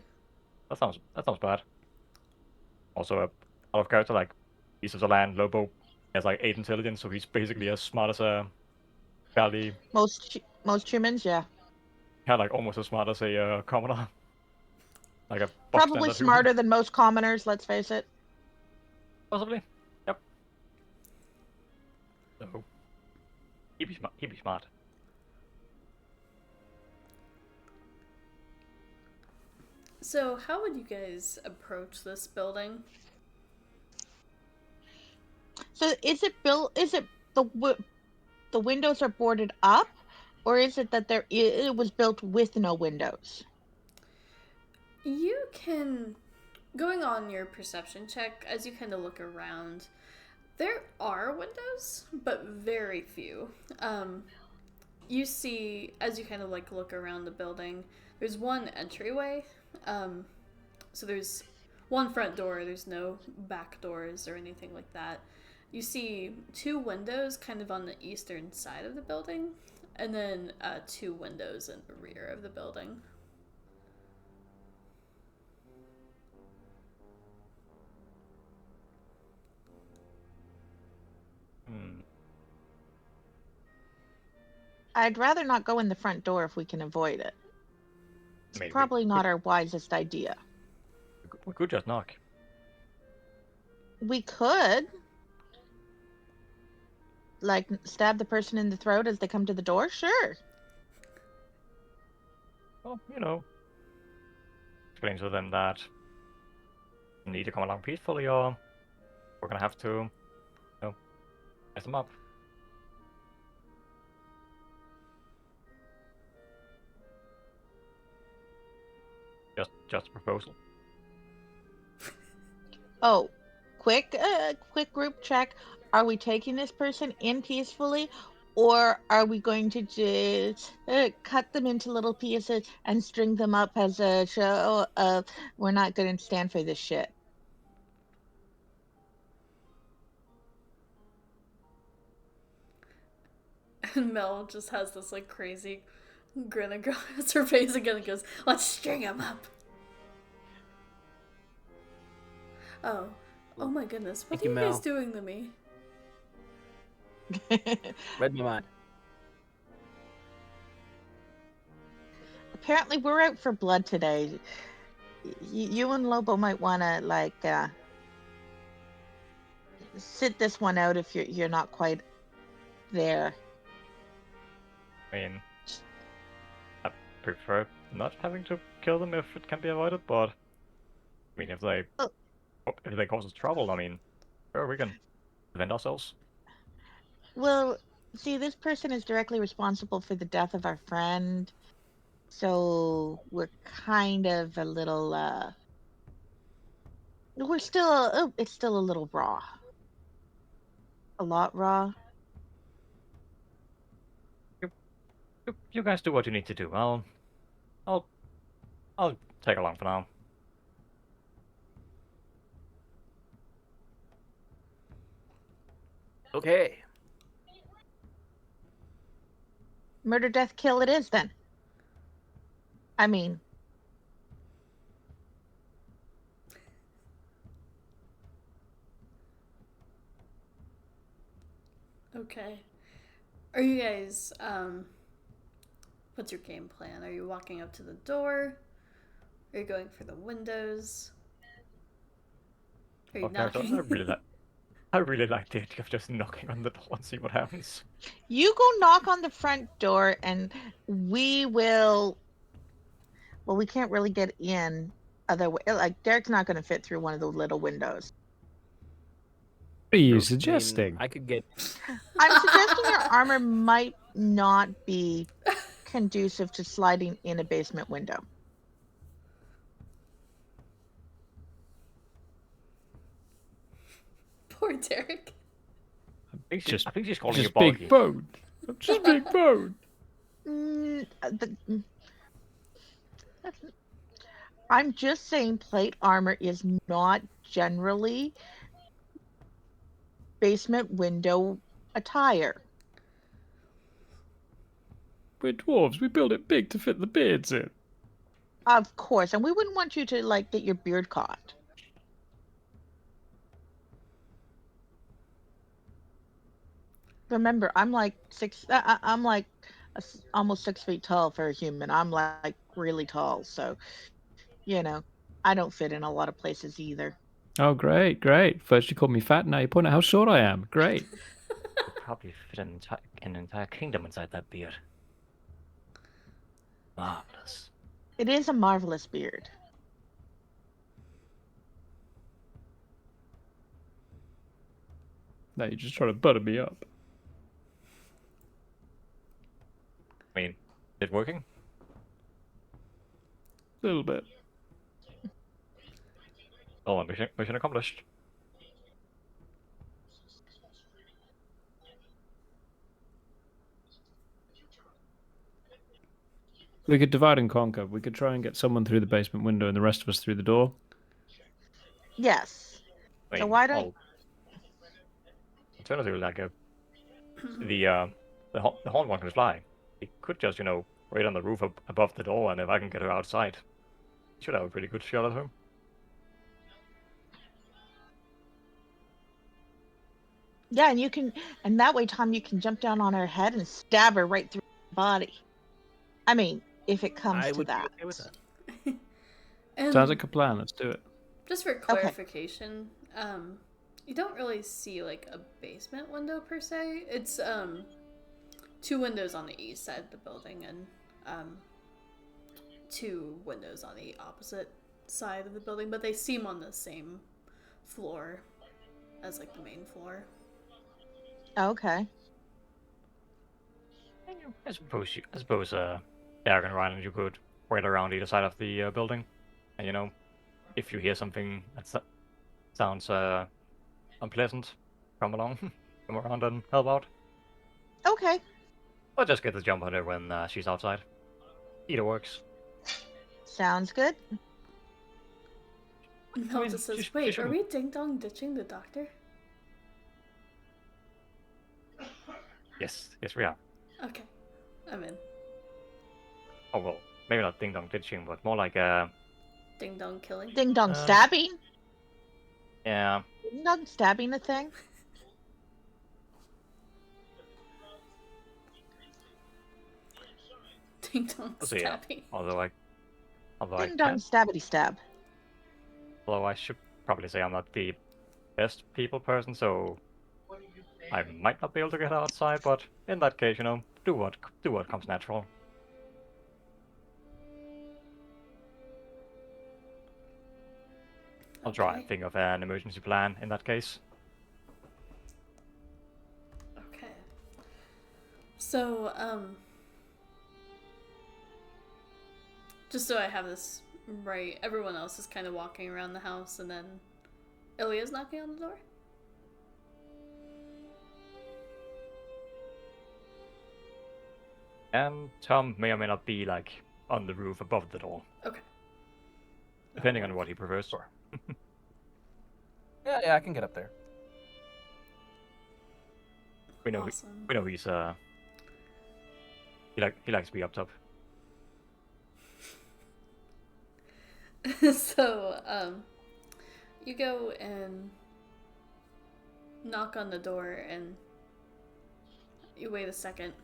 That sounds bad. Also, I'll look out to like pieces of land. Lobo has like 8 intelligence, so he's basically as smart as a barely. Most humans, yeah. Yeah, like almost as smart as a commoner. Like a box Probably standard human. smarter than most commoners, let's face it. Possibly. Yep. So he'd be smart. He'd be smart. So, how would you guys approach this building? So is it built? Is it the windows are boarded up, or is it that it was built with no windows? You can, going on your perception check, as you kind of look around, there are windows, but very few. You see, as you kind of like look around the building, there's one entryway. So there's one front door, there's no back doors or anything like that. You see 2 windows kind of on the eastern side of the building, and then 2 windows in the rear of the building. I'd rather not go in the front door if we can avoid it. It's Maybe probably not our wisest idea. we could just knock. We could. Like, stab the person in the throat as they come to the door? Sure. Well, explain to them that you need to come along peacefully, or we're gonna have to, mess them up. Just a proposal. Oh, quick group check. Are we taking this person in peacefully, or are we going to just cut them into little pieces and string them up as a show of we're not going to stand for this shit? And Mel just has this like crazy grin across her face again and goes, "Let's string him up." Oh my goodness! What Thank are you, you guys Mel. doing to me? Read my mind. Apparently, we're out for blood today. You and Lobo might want to like sit this one out if you're not quite there. I mean, I prefer not having to kill them if it can be avoided, but I mean, if they cause us trouble, I mean, sure, we can defend ourselves. Well, see, this person is directly responsible for the death of our friend, so we're kind of a little we're still it's still a little raw. A lot raw. You guys do what you need to do. I'll take along for now. Okay. Murder, death, kill it is then. I mean, Okay. Are you guys, what's your game plan? Are you walking up to the door? Are you going for the windows? Are you Okay, so knocking? I really like the idea of just knocking on the door and see what happens. You go knock on the front door, and we will. Well, we can't really get in. Other way, like Derek's not going to fit through one of the little windows. What are you I mean, suggesting? I could get. I'm suggesting your armor might not be conducive to sliding in a basement window. Poor Derek. I think she's calling you Just bulky. big bone. I'm just big bone. I'm just saying plate armor is not generally basement window attire. We're dwarves. We build it big to fit the beards in. Of course, and we wouldn't want you to like get your beard caught. Remember, I'm like I'm like almost 6 feet tall for a human. I'm like really tall, so you know, I don't fit in a lot of places either. Oh, great, great. First you called me fat, now you point out how short I am. Great. Could probably fit an entire kingdom inside that beard. Marvelous. It is a marvelous beard. Now you're just trying to butter me up. I mean, is it working? A little bit. Oh, mission accomplished. We could divide and conquer. We could try and get someone through the basement window and the rest of us through the door. Yes. I So mean, why don't alternatively, like the horn one can fly. He could just, right on the roof above the door, and if I can get her outside, should have a pretty good shot at her. yeah, and you can, and that way, Tom, you can jump down on her head and stab her right through the body. I mean, if it comes I to would that. be okay with that. And Sounds like a plan. Let's do it. just for clarification, you don't really see like a basement window per se. It's 2 windows on the east side of the building and 2 windows on the opposite side of the building, but they seem on the same floor as like the main floor. Okay. I suppose, Derek and Ryan, you could wait around either side of the building, and if you hear something that sounds unpleasant, come along, come around and help out, Okay. or just get the jump on her when she's outside. Either works. Sounds good. Melda says, she wait, are shouldn't- we ding-dong ditching the doctor? Yes, we are. Okay, I'm in. Oh well, maybe not ding dong ditching, but more like Ding-dong killing. Ding dong Uh, stabbing. yeah. Ding dong stabbing a thing. Ding-dong So yeah. stabbing. Although I Ding dong can, stabbity stab. although I should probably say I'm not the best people person, so I might not be able to get outside. But in that case, do what comes natural. I'll try and Okay. think of an emergency plan in that case. Okay. So, just so I have this right, everyone else is kind of walking around the house, and then Ilya's knocking on the door? And Tom may or may not be like on the roof above the door, Okay. depending on what he prefers. Yeah, I can get up there. We know Awesome. we know he's he likes to be up top. So, you go and knock on the door, and You wait a second,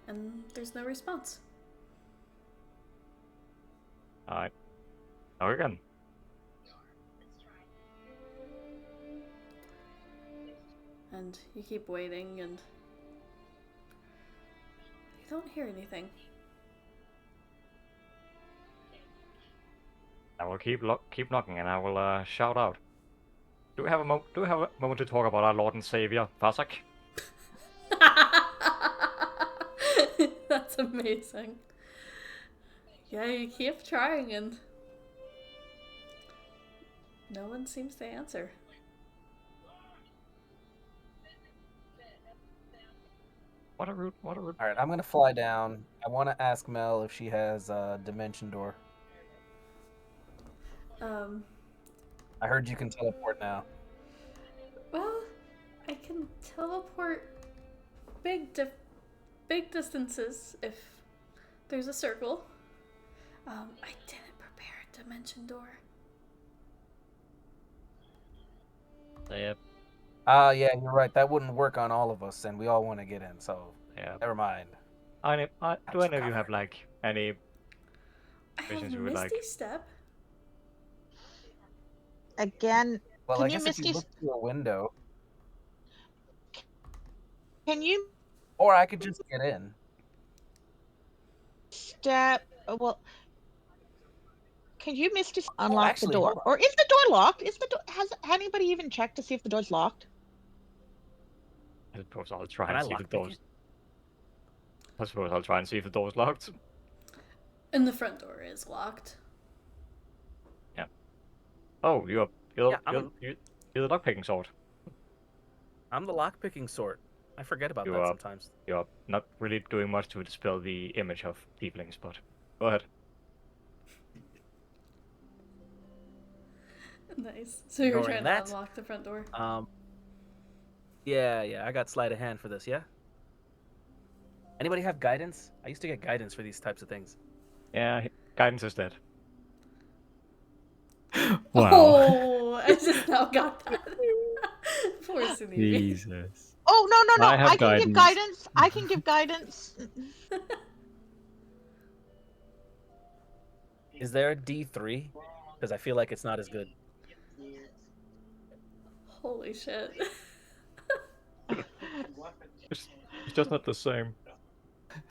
and there's no response. Alright. Now again. And you keep waiting, and you don't hear anything. I will keep knocking, and I will shout out. Do we have a moment to talk about our Lord and Savior, Vasak? That's amazing. Yeah, you keep trying, and no one seems to answer. What a rude. All right, I'm gonna fly down. I want to ask Mel if she has a dimension door. I heard you can teleport now. Well, I can teleport big distances if there's a circle. I didn't prepare a dimension door. Yep. Yeah, you're right. That wouldn't work on all of us, and we all want to get in. So Yeah. never mind. Do any of you have like any I have visions you would Misty like? Step. Again, Well, can I you guess if you Misty look through a window, can you or I could just get in. step? Well, can you Misty unlock actually, the door? hold on. Or is the door locked? Is the door? Has anybody even checked to see if the door's locked? I suppose I'll try Can and I see if the lockpick door's. it? I suppose I'll try and see if the door's locked. And the front door is locked. Oh, you're Yeah, the lockpicking sort. I'm the lockpicking sort. I forget about You that are- sometimes. You're not really doing much to dispel the image of tieflings, but go ahead. Nice. So you're Ignoring trying that, to unlock the front door? Yeah, I got sleight of hand for this, yeah? Anybody have guidance? I used to get guidance for these types of things. Yeah, guidance is dead. Wow. Oh, I just now got that. Poor Sunimi. Jesus. Oh no! I have I can give guidance. guidance. I can give guidance. Is there a D3? Because I feel like it's not as good. Holy shit. It's just not the same.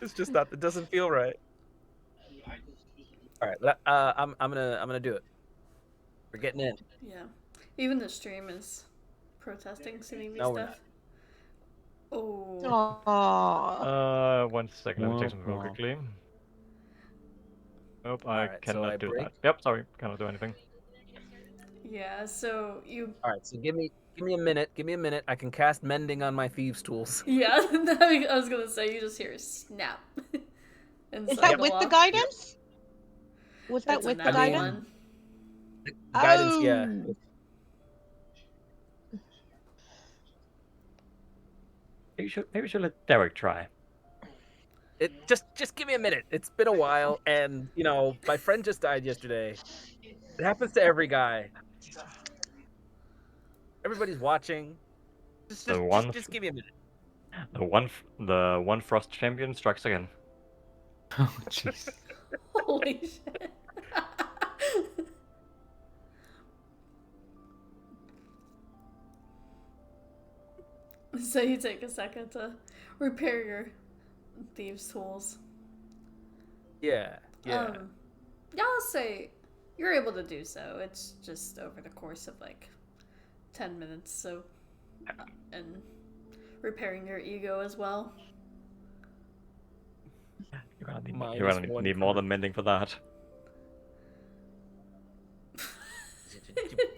It's just not. It doesn't feel right. All right, but I'm gonna do it. We're getting in. Yeah. Even the stream is protesting Sunimi's No, we're death. Oh. Aww. 1 second. Let me check something real Womp womp. quickly. Nope, I Alright, so cannot I do break. that. Yep, sorry, cannot do anything. Yeah, so you... All right, so give me a minute. Give me a minute. I can cast mending on my thieves' tools. Yeah, I was gonna say, you just hear a snap. Is that with the guidance? Was that It's a with the nat guidance? one. Guidance, yeah. Oh. Maybe we should let Derek try. It just give me a minute. It's been a while, and you know my friend just died yesterday. It happens to every guy. Everybody's watching. Just give me a minute. The one frost champion strikes again. Oh, jeez. Holy shit. So you take a second to repair your thieves' tools. Yeah. Yeah, I'll say you're able to do so. It's just over the course of like 10 minutes, so and repairing your ego as well. You're gonna Minus one need more per- than mending for that.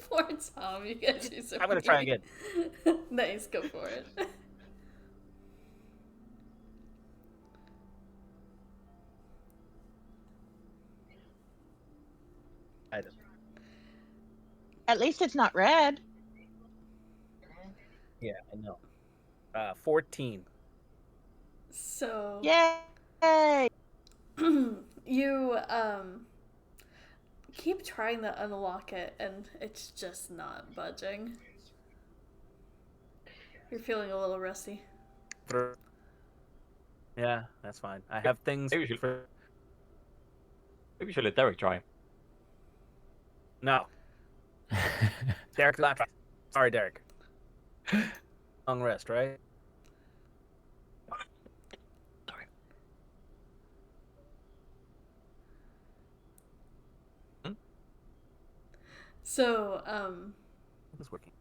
Poor Tom, you get you so I'm gonna try again. Nice, go for it. At least it's not red. Yeah, I know. 14. So Yay! you keep trying to unlock it and it's just not budging. You're feeling a little rusty. Yeah, that's fine. I have things Maybe we should, for. maybe we should let Derek try. No, Derek, not try. Sorry, Derek. Long rest, right? Sorry. So, It's working.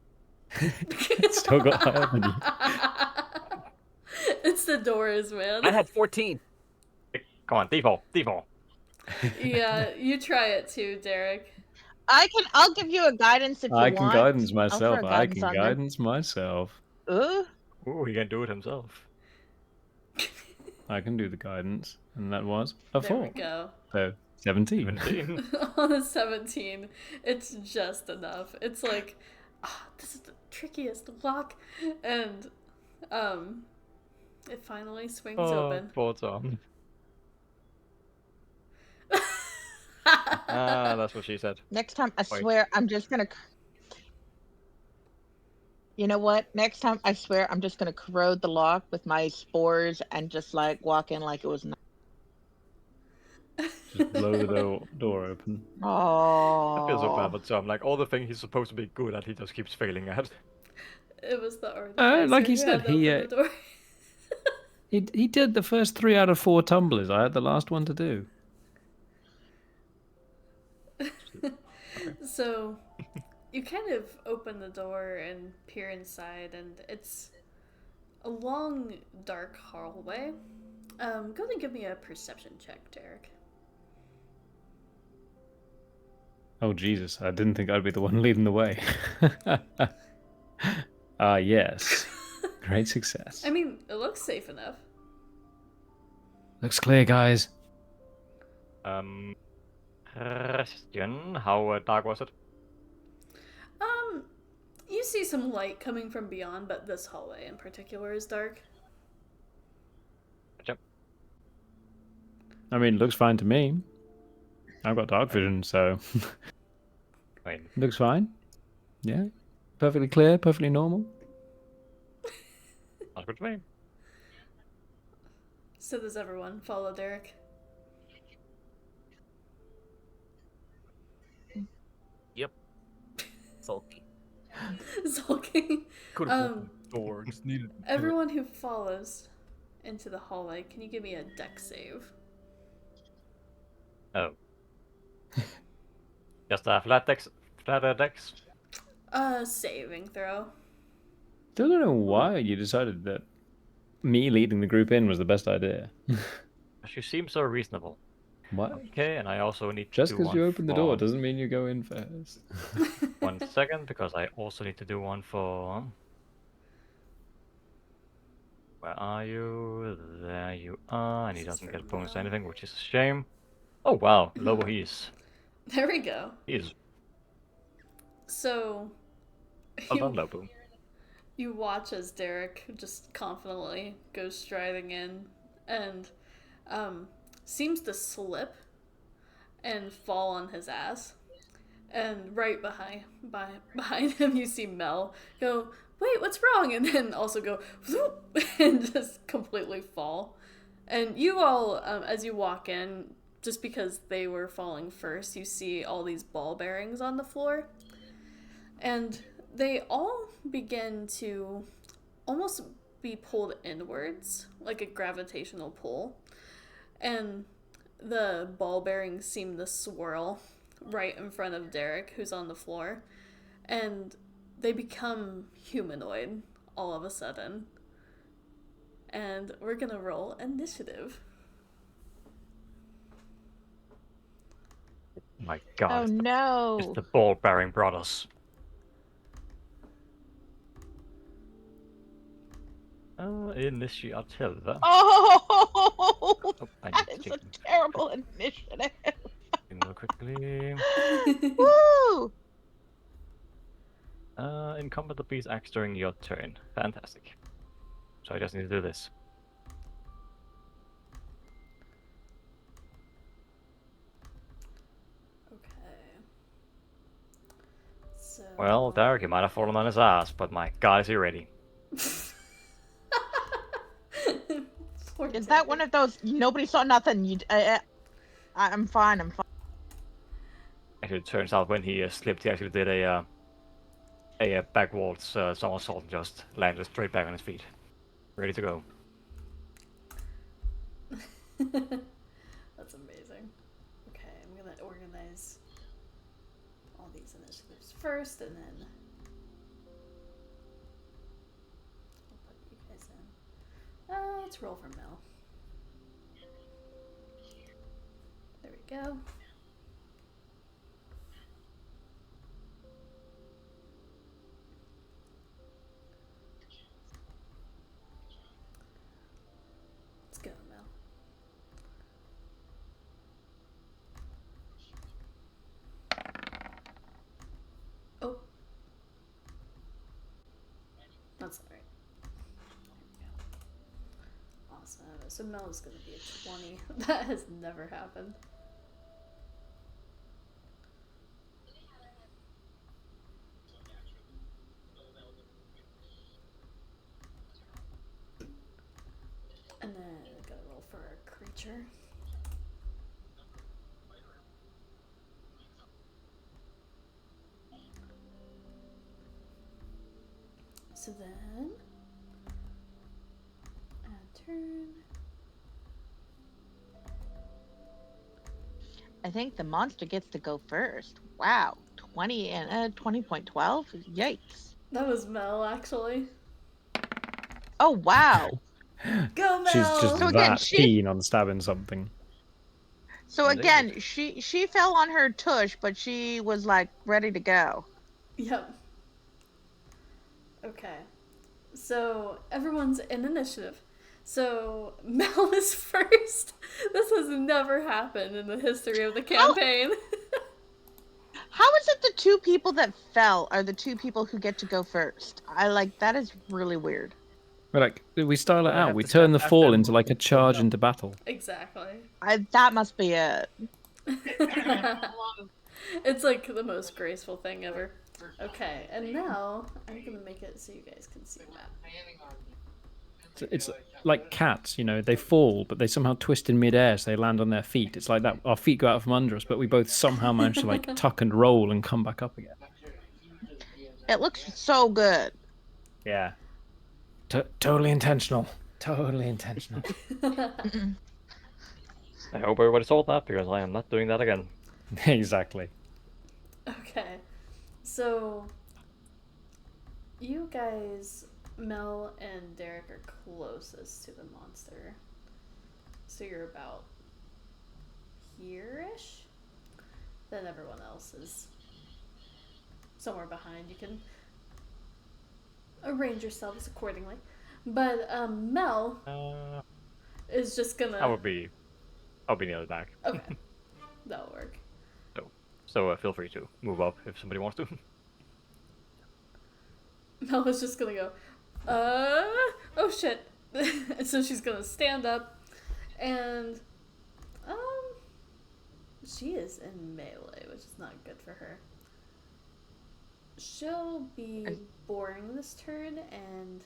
Still got higher than you. it's the doors, man. I had 14. Come on, default. Yeah, you try it too, Derek. I'll give you a guidance if you I want. can guidance I'll myself. throw I guidance can on there. guidance myself. Ooh. Ooh, he can do it himself. I can do the guidance, and that was a There we 4. go. So 17. 17. On a 17, it's just enough. It's like, this is the trickiest lock, and it finally swings open. Poor Tom. That's what she said. Next time, I Wait. swear, I'm just gonna. You know what? Next time, I swear, I'm just gonna corrode the lock with my spores and just like walk in like it was. Just blow the door open. I feel so bad Oh. for Tom. Like, all the things he's supposed to be good at, he just keeps failing at. It was the artificer Like he who said, had to open the door. he did the first 3 out of 4 tumblers. I had the last one to do. So, you kind of open the door and peer inside, and it's a long, dark hallway. Go ahead and give me a perception check, Derek. Oh Jesus! I didn't think I'd be the one leading the way. Yes. Great success. I mean, it looks safe enough. Looks clear, guys. Question: how dark was it? You see some light coming from beyond, but this hallway in particular is dark. Gotcha. I mean, looks fine to me. I've got dark vision, so I mean, looks fine. Yeah, perfectly clear, perfectly normal. not good to me. So does everyone follow Derek? Yep. Sulky. Sulking. Door just needed. Everyone who follows into the hallway, can you give me a deck save? Oh. Just a flat dex. Saving throw. Still don't know why you decided that me leading the group in was the best idea. She seems so reasonable. What? Okay, and I also need to Just do because one you open the door for- doesn't mean you go in first. 1 second, because I also need to do one for. Where are you? There you are, and he doesn't get bonus to anything, which is a shame. Oh wow, lower he is. There we go. He is So, well done, Lobo. you watch as Derek just confidently goes striding in and seems to slip and fall on his ass. And right behind him, you see Mel go, "Wait, what's wrong?" And then also go, "Whoop," and just completely fall. And you all, as you walk in, just because they were falling first, you see all these ball bearings on the floor. And they all begin to almost be pulled inwards, like a gravitational pull. And the ball bearings seem to swirl right in front of Derek, who's on the floor. And they become humanoid all of a sudden. And we're gonna roll initiative. My God, Oh it's no. the ball-bearing brothers. Initiative. Oh, I that need is to a check terrible initiative. real quickly. Woo! Incompetent piece acts during your turn. Fantastic. So I just need to do this. Okay. So. Well, Derek, he might have fallen on his ass, but my God, is he ready? Poor Is that one of those nobody saw nothing? I'm fine. I'm fine. Actually, it turns out when he slipped, he actually did a backwards somersault and just landed straight back on his feet, ready to go. That's amazing. Okay, I'm gonna organize all these initiatives first, and then I'll put you guys in. Let's roll for Mel. There we go. Let's go, Mel. Oh. That's alright. Awesome. So Mel is going to be a 20. That has never happened. And then I gotta roll for a creature. So then, add turn. I think the monster gets to go first. Wow, 20 and 20.12. Yikes! That was Mel, actually. Oh wow! Go, Mel! She's just So again, that keen on stabbing something. So Indeed. again, she fell on her tush, but she was like ready to go. Yep. Okay. So everyone's in initiative. So Mel is first. This has never happened in the history of the campaign. How is it the two people that fell are the two people who get to go first? I like that is really weird. We're like, we style it Well, I out. have We to turn the step fall after into like a charge them. into battle. Exactly. That must be it. It's like the most graceful thing ever. Okay, and now I'm gonna make it so you guys can see the map. It's like cats, you know, they fall, but they somehow twist in midair so they land on their feet. It's like that. Our feet go out from under us, but we both somehow manage to like tuck and roll and come back up again. It looks so good. Yeah. Totally intentional. Totally intentional. I hope everybody saw that, because I am not doing that again. Exactly. Okay, so you guys, Mel and Derek, are closest to the monster. So you're about here-ish. Then everyone else is somewhere behind. You can arrange yourselves accordingly. But Mel is just gonna. I'll be near the back. Okay, that'll work. So feel free to move up if somebody wants to. Mel is just gonna go, oh shit. And so she's gonna stand up, and she is in melee, which is not good for her. She'll be boring this turn, and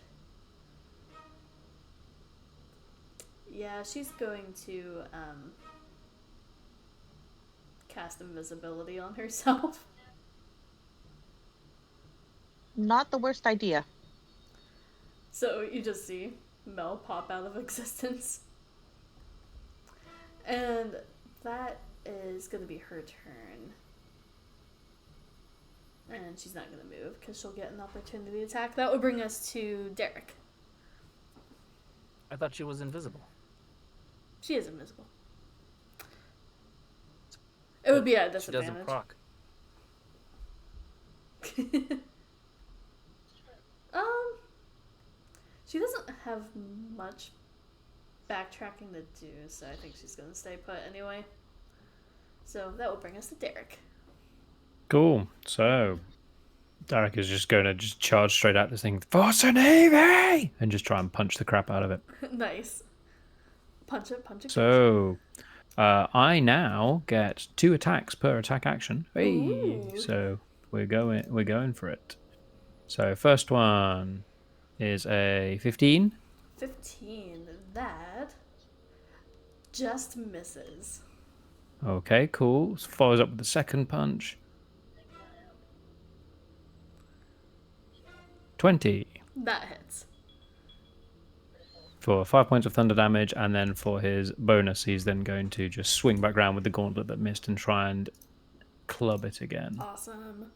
yeah, she's going to cast invisibility on herself. Not the worst idea. So you just see Mel pop out of existence. And that is going to be her turn. And she's not going to move because she'll get an opportunity attack. That would bring us to Derek. I thought she was invisible. She is invisible. It would be at a She doesn't disadvantage. proc. She doesn't have much backtracking to do, so I think she's gonna stay put anyway. So that will bring us to Derek. Cool. So Derek is just going to just charge straight at this thing, Force a Navy, and just try and punch the crap out of it. Nice. Punch it, punch it. So I now get 2 attacks per attack action. Hey, Ooh. so we're going for it. So first one is a 15. 15. That just misses. Okay, cool. Follows up with the second punch. 20 That hits. for 5 points of thunder damage, and then for his bonus, he's then going to just swing back around with the gauntlet that missed and try and club it again. Awesome.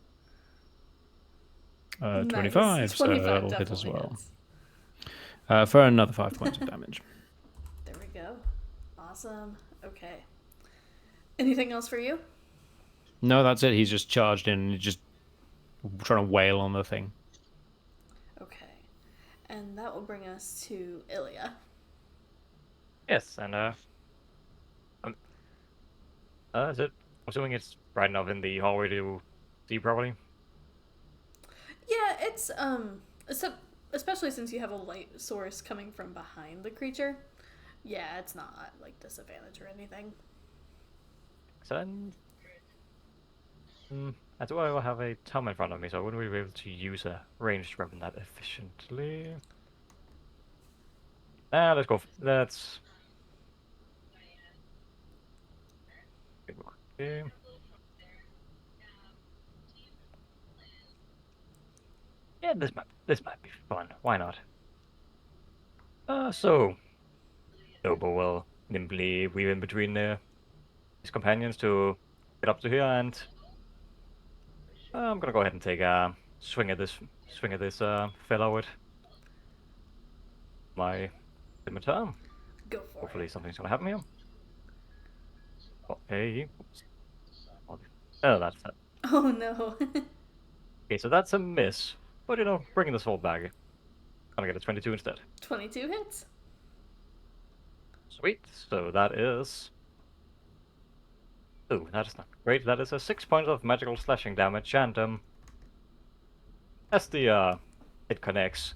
25, Nice. so 25 that'll hit as definitely well. hits. For another 5 points of damage. There we go. Awesome. Okay. Anything else for you? No, that's it. He's just charged in and he's just trying to wail on the thing. Okay. And that will bring us to Ilya. Yes, and is it? I'm assuming it's bright enough in the hallway to see properly. Yeah, it's especially since you have a light source coming from behind the creature. Yeah, it's not like disadvantage or anything. Excellent. I do I have a tome in front of me, so I wouldn't really be able to use a ranged weapon that efficiently. Let's go. Let's. Okay. Yeah, this might be fun. Why not? So Lobo will nimbly weave in between his companions to get up to here, and I'm gonna go ahead and take a swing at this fellow with my scimitar. Go for Hopefully it. something's gonna happen here. Okay. Oh, that's that. Oh no. Okay, so that's a miss. But bringing the sword back. Gonna get a 22 instead. 22 hits. Sweet. So that is. Oh, that is not great. That is a 6 points of magical slashing damage, and as the it connects,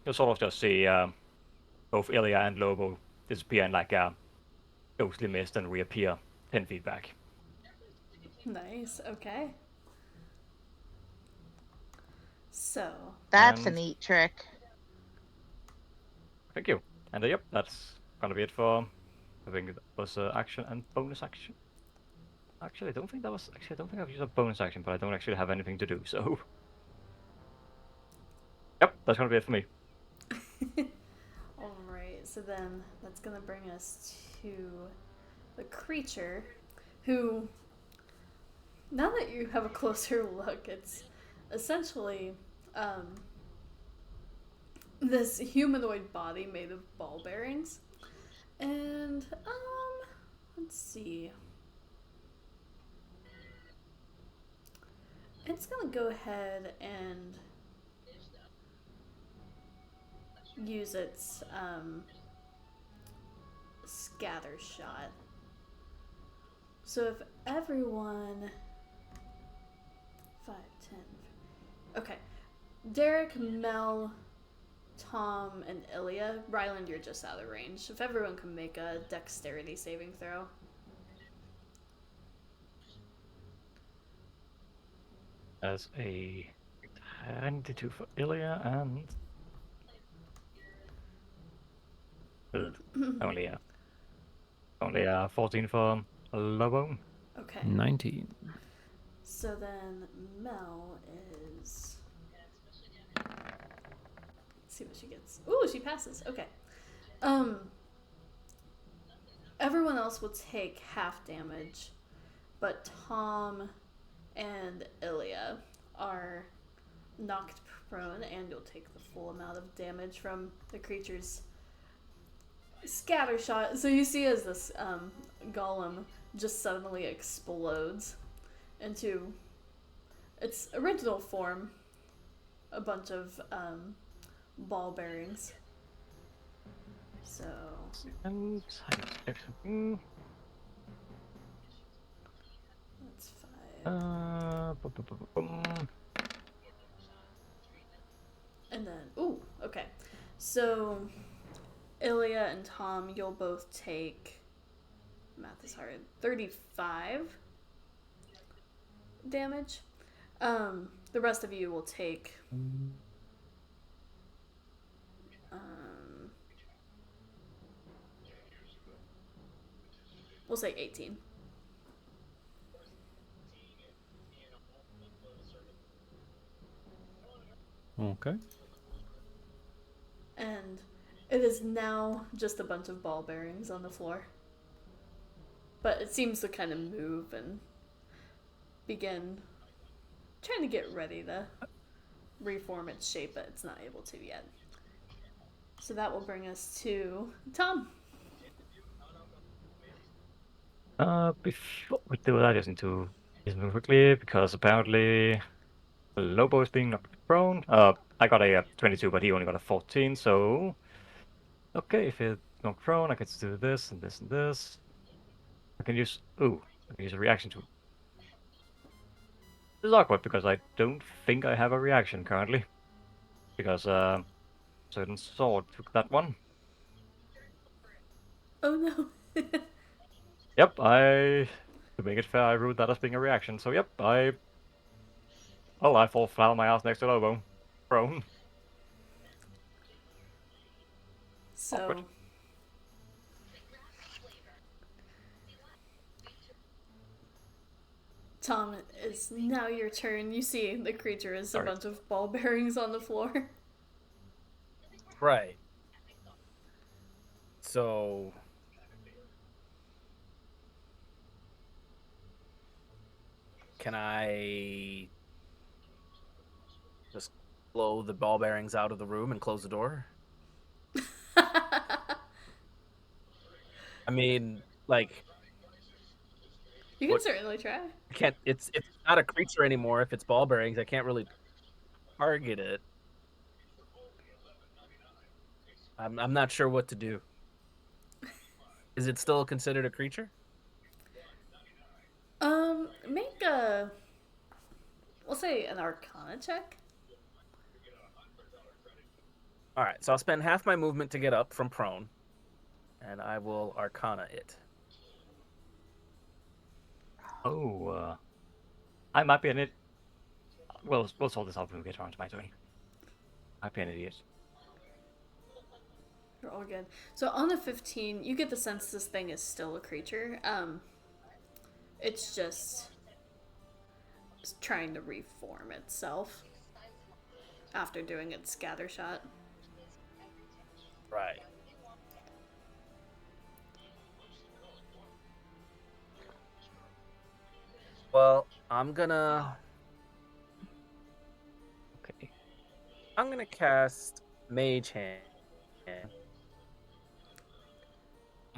you sort of just see both Ilya and Lobo disappear in like a ghostly mist and reappear 10 feet back. Nice. Okay. So. That's a And- neat trick. Thank you. And yep, that's gonna be it for. I think that was action and bonus action. Actually, I don't think I've used a bonus action, but I don't actually have anything to do. So. Yep, that's gonna be it for me. Alright, so then that's gonna bring us to the creature who, now that you have a closer look, it's essentially this humanoid body made of ball bearings. And let's see. It's gonna go ahead and use its scatter shot. So if everyone 5, 10. Okay. Derek, Mel, Tom, and Ilya. Ryland, you're just out of range. If everyone can make a dexterity saving throw. As a 22 for Ilya and only 14 for Lobo. Okay. 19. So then Mel is. Let's see what she gets. Ooh, she passes. Okay. Everyone else will take half damage, but Tom and Ilya are knocked prone, and you'll take the full amount of damage from the creature's scatter shot. So you see as this golem just suddenly explodes into its original form, a bunch of ball bearings. So And that's 5. And then, ooh, okay. So Ilya and Tom, you'll both take, math is hard, 35 damage. The rest of you will take We'll say 18. Okay. And it is now just a bunch of ball bearings on the floor. But it seems to kind of move and begin trying to get ready to reform its shape, but it's not able to yet. So that will bring us to Tom. Before we do that, I just need to move quickly because apparently Lobo is being knocked prone. I got a 22, but he only got a 14, so okay, if it's knocked prone, I can do this and this and this. I can use I can use a reaction to. This is awkward because I don't think I have a reaction currently. Because certain sword took that one. Oh no. Yep, to make it fair, I ruled that as being a reaction. So yep, I fall flat on my ass next to Lobo. Prone. So Awkward. Tom, it's now your turn. You see the creature is a Sorry. bunch of ball bearings on the floor. Right. So can I just blow the ball bearings out of the room and close the door? I mean, like, You can What- certainly try. I can't. It's not a creature anymore. If it's ball bearings, I can't really target it. I'm not sure what to do. Is it still considered a creature? Make a, we'll say an Arcana check. All right, so I'll spend half my movement to get up from prone, and I will Arcana it. Oh, I might be an idiot. We'll sort this out when we get around to my turn. I might be an idiot. You're all good. So on the 15, you get the sense this thing is still a creature. It's just trying to reform itself after doing its scatter shot. Right. Well, I'm gonna Okay. cast Mage Hand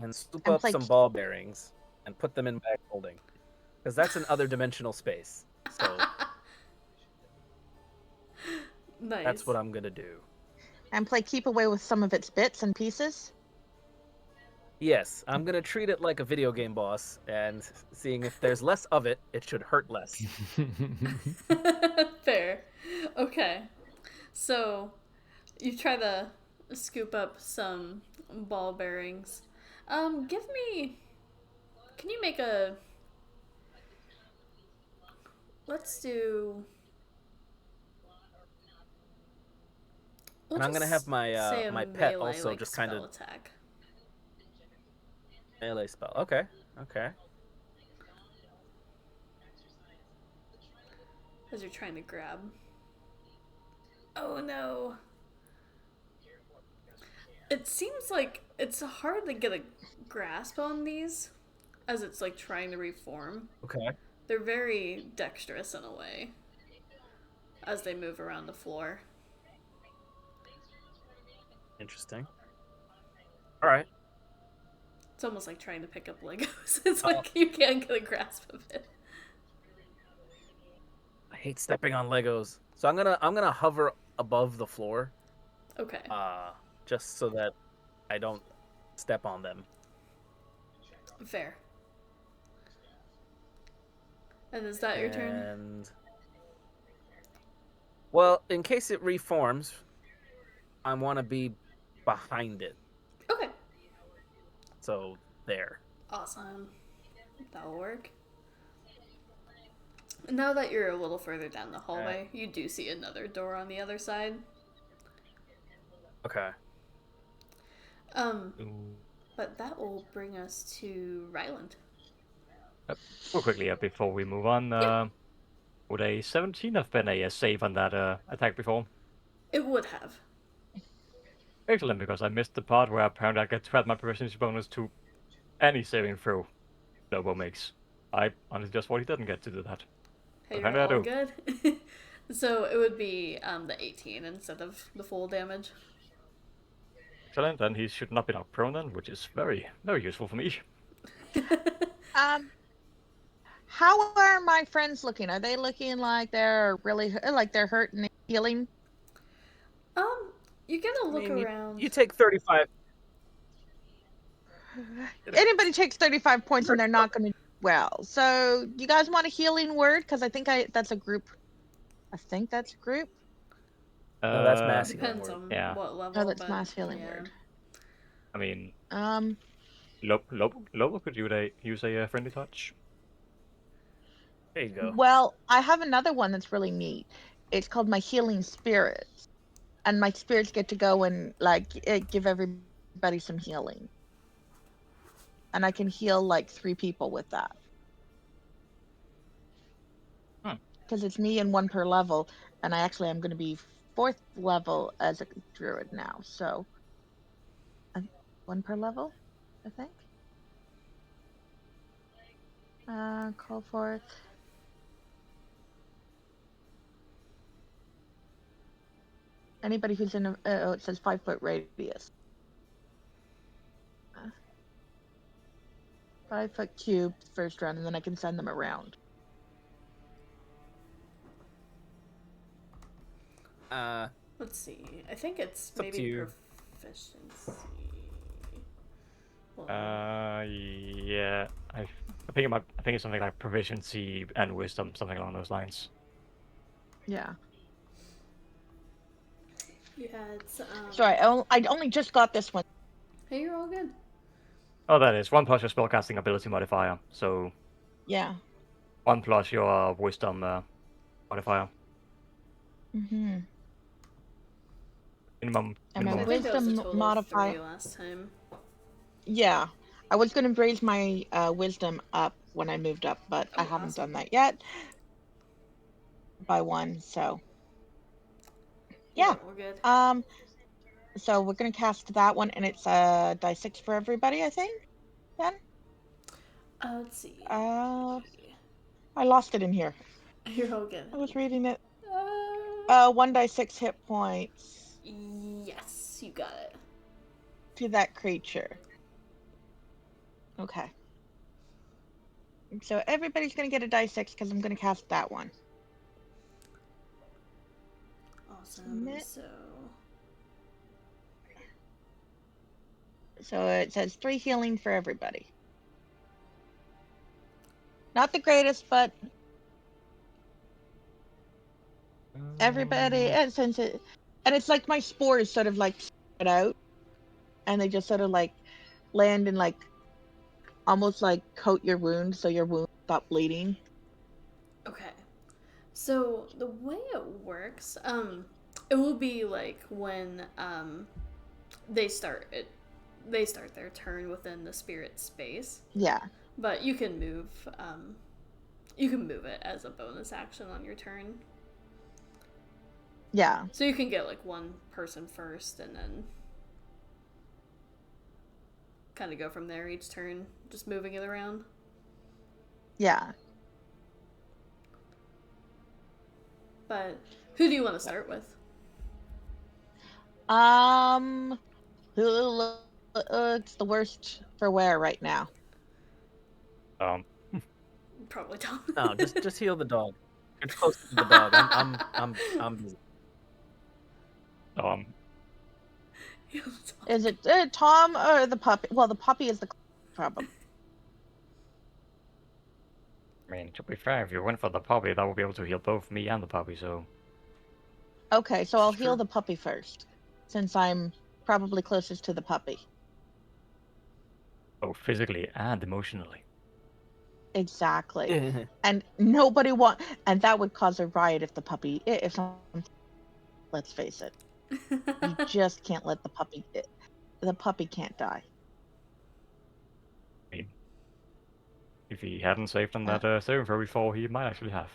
and scoop And up play some ball bearings and put them in bag holding, because that's an other dimensional space. So Nice. that's what I'm gonna do. and play keep away with some of its bits and pieces. Yes, I'm gonna treat it like a video game boss, and seeing if there's less of it, it should hurt less. Fair. Okay. So you try to scoop up some ball bearings. Give me. Can you make a. Let's do. We'll And I'm gonna just have my say a my pet melee, also like, just kind spell of attack. melee spell. Okay, okay. As you're trying to grab. Oh no. It seems like it's hard to get a grasp on these as it's like trying to reform. Okay. They're very dexterous in a way as they move around the floor. Interesting. All right. It's almost like trying to pick up Legos. It's like you can't get a grasp of it. I hate stepping on Legos, so I'm gonna hover above the floor, Okay. just so that I don't step on them. Fair. And is that your turn? And well, in case it reforms, I want to be behind it. Okay. So there. Awesome. That'll work. Now that you're a little further down the hallway, you do see another door on the other side. Okay. But that will bring us to Ryland. Real quickly before we move on, Yeah. would a 17 have been a save on that attack before? It would have. Excellent, because I missed the part where apparently I get to add my proficiency bonus to any saving throw Lobo makes. I honestly just thought he didn't get to do that. Hey, But you're apparently I all do. good. So it would be the 18 instead of the full damage. Excellent, and he should not be knocked prone then, which is very, very useful for me. Um, how are my friends looking? Are they looking like they're really like they're hurt and healing? You get a I look mean, around. you take 35. Anybody takes 35 points and they're not going to do well. So, you guys want a healing word? Because I think that's a group. I think that's a group. No, that's mass healing Depends word. on Yeah. what level. Oh, that's but mass healing yeah. word. I mean, Um, Lobo could use a friendly touch. There you go. well, I have another one that's really neat. It's called my healing spirits, and my spirits get to go and like give everybody some healing, and I can heal like 3 people with that. Hmm. Because it's me and 1 per level, and I actually am going to be 4th level as a druid now. So, 1 per level, I think. Call forth. Anybody who's in a, oh, it says 5-foot radius. 5-foot cube first round, and then I can send them around. Let's see. I think it's It's up to maybe you. proficiency. Hold Yeah. I think it's something like proficiency and wisdom, something along those lines. Yeah. You had. Sorry, I only just got this one. Hey, you're all good. Oh, that is 1 plus your spellcasting ability modifier. So Yeah. 1 plus your wisdom modifier. Mm-hmm. Minimum. And my So I think that was a wisdom total of 3 modifier. last time. Yeah. I was going to raise my wisdom up when I moved up, but I Oh, haven't awesome. done that yet. By 1, so. Yeah. We're good. So we're going to cast that one, and it's die 6 for everybody, I think. Then. Let's see. I lost it in here. You're all good. I was reading it. 1 1 die 6 hit points Yes, you got it. to that creature. Okay. So everybody's going to get a die 6 because I'm going to cast that one. Awesome. So it says 3 healing for everybody. Not the greatest, but everybody, and it's like my spores sort of like spread out, and they just sort of like land and like almost like coat your wound, so your wound stop bleeding. Okay. So the way it works, it will be like when they start their turn within the spirit space. Yeah. But you can move it as a bonus action on your turn. Yeah. So you can get like 1 person first and then kind of go from there each turn, just moving it around. Yeah. But who do you want to start with? It's the worst for wear right now. Probably Tom. No, just heal the dog. It's close to the dog. I'm busy. Is it Tom or the puppy? Well, the puppy is the problem. I mean, to be fair, if you went for the puppy, that would be able to heal both me and the puppy, so... Okay, so I'll This is heal true. the puppy first, since I'm probably closest to the puppy. Both physically and emotionally. Exactly. And that would cause a riot if the puppy, let's face it. You just can't let the puppy can't die. I mean, If he hadn't saved on that saving throw before, he might actually have.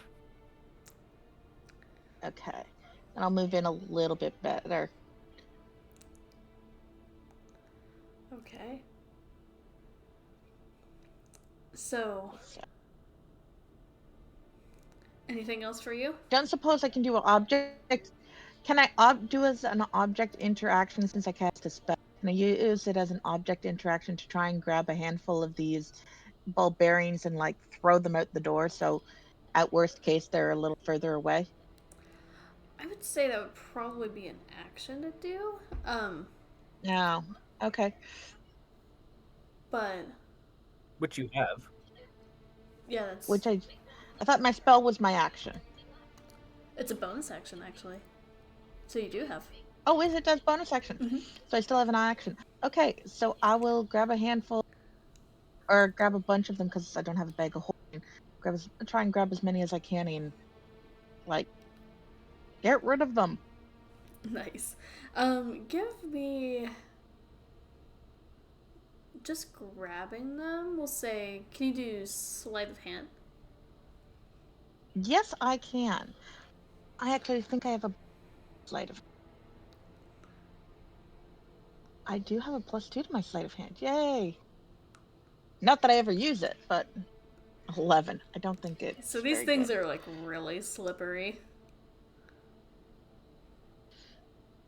Okay. And I'll move in a little bit better. Okay. So, anything else for you? Don't suppose I can do an object. Can I do as an object interaction since I cast a spell? Can I use it as an object interaction to try and grab a handful of these ball bearings and like throw them out the door? So, at worst case, they're a little further away. I would say that would probably be an action to do. No. Okay. But Which you have. yeah, that's Which I thought my spell was my action. it's a bonus action actually. So you do have. Oh, is it does bonus action? Mhm. So I still have an action. Okay, so I will grab a handful, or grab a bunch of them because I don't have a bag of holding. Try and grab as many as I can and like get rid of them. Nice. Give me just grabbing them. We'll say, can you do sleight of hand? Yes, I can. I actually think I have a sleight of. I do have a +2 to my sleight of hand. Yay! Not that I ever use it, but 11. I don't think it's. So these things are like really slippery.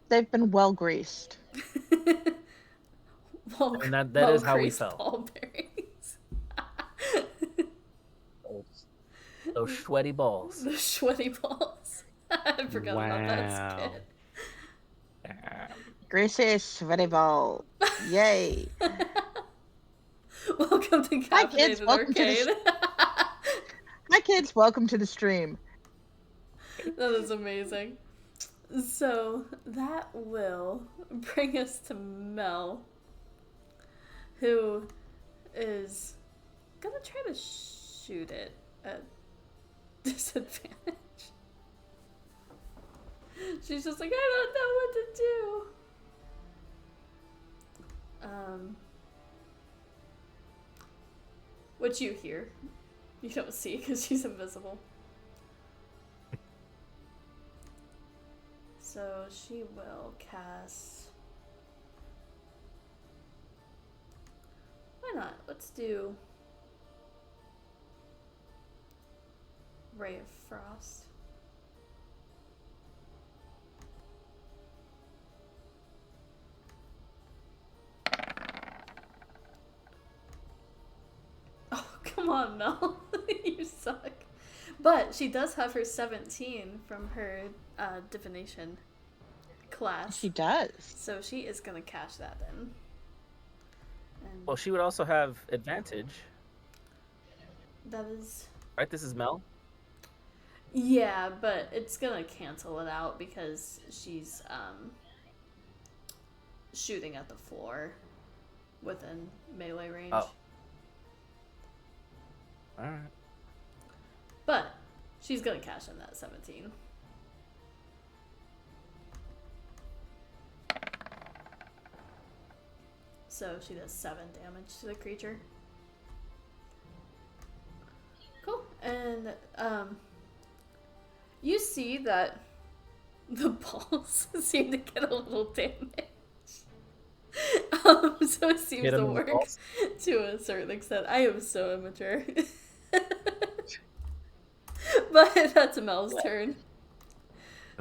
They've been well greased. And that is how we fell. Ball bearings. Those sweaty balls. The sweaty balls. I forgot about that skit. Greasy sweaty ball. Yay! Welcome to Hi kids, Caffeinated welcome to Arcade. Hi kids, welcome to the stream. That is amazing. So that will bring us to Mel, who is gonna try to shoot it at disadvantage. She's just like, I don't know what to do. Which you hear. You don't see because she's invisible. So she will cast... Why not? Let's do Ray of Frost. Oh, come on, Mel. You suck. But she does have her 17 from her divination class. She does. So she is going to cash that in. And Well, she would also have advantage, that is... right? This is Mel. Yeah, but it's going to cancel it out because she's shooting at the floor within melee range. Oh. All right. But she's going to cash in that 17. So she does 7 damage to the creature. Cool. And you see that the balls seem to get a little damage. So it seems Hit 'em to in the work balls. to a certain extent. I am so immature. But that's Mel's turn.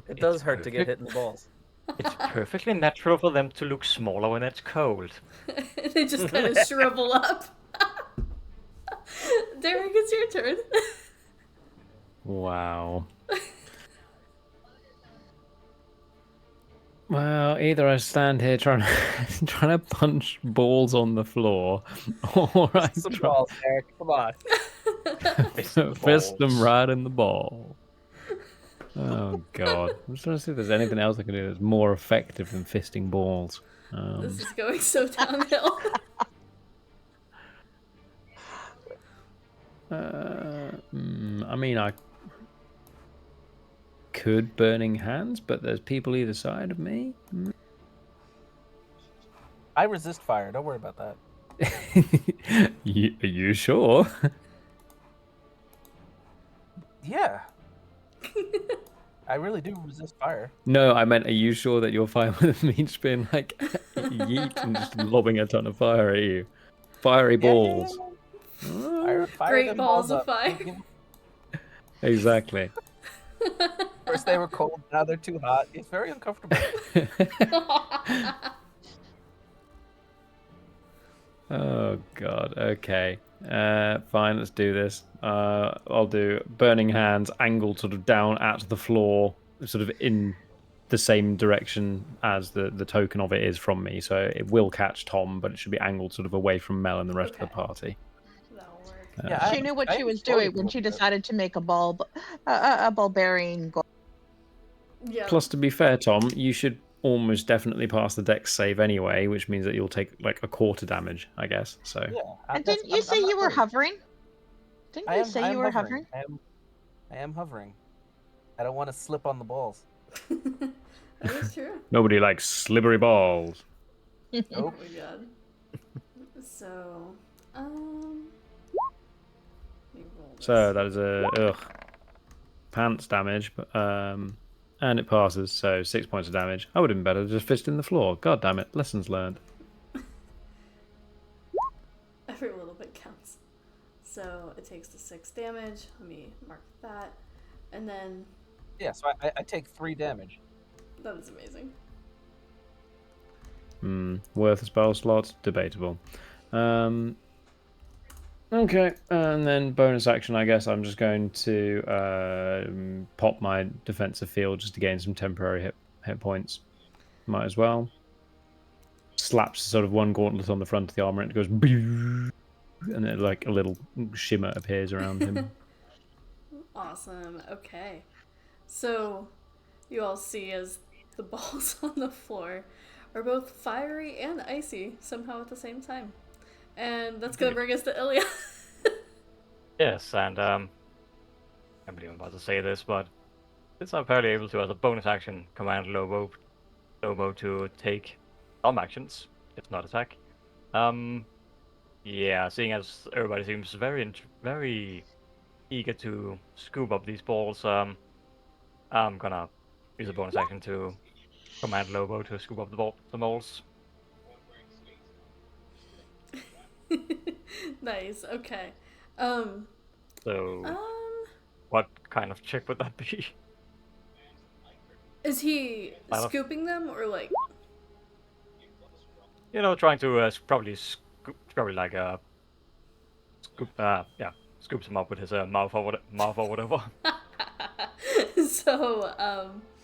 It does hurt to get hit in the balls. It's perfectly natural for them to look smaller when it's cold. They just kind of shrivel up. Derek, it's your turn. Wow. Well, either I stand here trying to punch balls on the floor, or I Some try balls, Eric. Come on. to fist them right in the ball. Oh god! I'm just trying to see if there's anything else I can do that's more effective than fisting balls. This is going so downhill. I mean, I could burning hands, but there's people either side of me. I resist fire. Don't worry about that. Are you sure? Yeah. I really do resist fire. No, I meant, are you sure that you're fine with me just being like yeet and just lobbing a ton of fire at you? Fiery balls. Fire Great them balls of up. fire. Exactly. First they were cold, now they're too hot. It's very uncomfortable. Oh god. Okay. Fine. Let's do this. I'll do burning hands, angled sort of down at the floor, sort of in the same direction as the token of it is from me. So it will catch Tom, but it should be angled sort of away from Mel and the rest of the Okay. party. That'll work. Yeah, She knew what I she was exploded doing when a she little bit. decided to make a ball bearing goal. Yeah. Plus, to be fair, Tom, you should almost definitely pass the dex save anyway, which means that you'll take like a quarter damage, I guess. So Yeah. And didn't you say you were hovering? Didn't I you am, say I you am were hovering. hovering? I am hovering. I don't want to slip on the balls. That is true. nobody likes slippery balls. Oh Nope. my god. So, let me roll this. So that is a pants damage, but and it passes. So 6 points of damage. I would have been better just fist in the floor. God damn it! Lessons learned. Every little bit counts. So it takes the 6 damage. Let me mark that. And then Yeah, so I take 3 damage. that is amazing. Worth a spell slot? Debatable. Okay, and then bonus action, I guess I'm just going to pop my defensive field just to gain some temporary hit points. Might as well. Slaps sort of one gauntlet on the front of the armor and it goes and then like a little shimmer appears around him. Awesome. Okay. So you all see as the balls on the floor are both fiery and icy somehow at the same time. And that's going to bring us to Ilya. Yes, and I can't believe I'm about to say this, but since I'm fairly able to, as a bonus action, command Lobo to take some actions, if not attack. Yeah, seeing as everybody seems very eager to scoop up these balls, I'm gonna use a bonus action to command Lobo to scoop up the balls. Nice. Okay. So, what kind of check would that be? Is he I don't- scooping them or like? Trying to probably like scoops him up with his mouth or whatever. So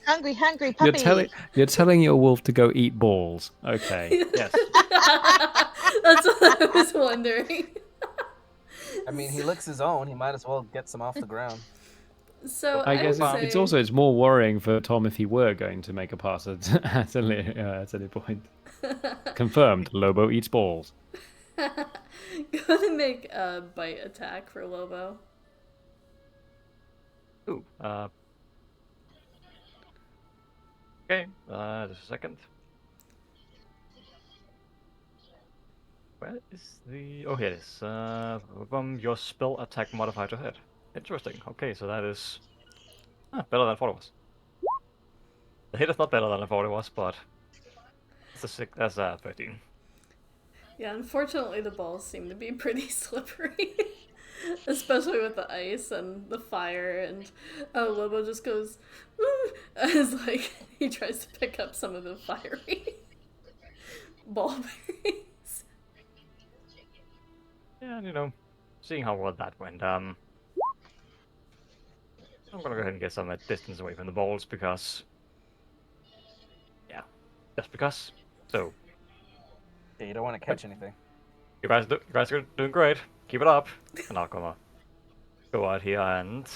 Hungry puppy. You're telling your wolf to go eat balls. Okay. Yes. That's what I was wondering. I mean, he licks his own. He might as well get some off the ground. So I guess would it's more worrying for Tom if he were going to make a pass at any point. Confirmed. Lobo eats balls. Go ahead and make a bite attack for Lobo. Ooh. Okay. Just a second. Where is the? Oh, here it is. Your spell attack modifier to hit. Interesting. Okay, so that is better than I thought it was. The hit is not better than I thought it was, but that's 13. Yeah, unfortunately the balls seem to be pretty slippery. Especially with the ice and the fire, and Lobo just goes as like he tries to pick up some of the fiery ball berries. Yeah, and seeing how well that went, I'm gonna go ahead and get some distance away from the balls because, yeah, just because. So, Yeah, you don't want to catch anything. you guys are doing great. Keep it up. And I'm gonna go out here and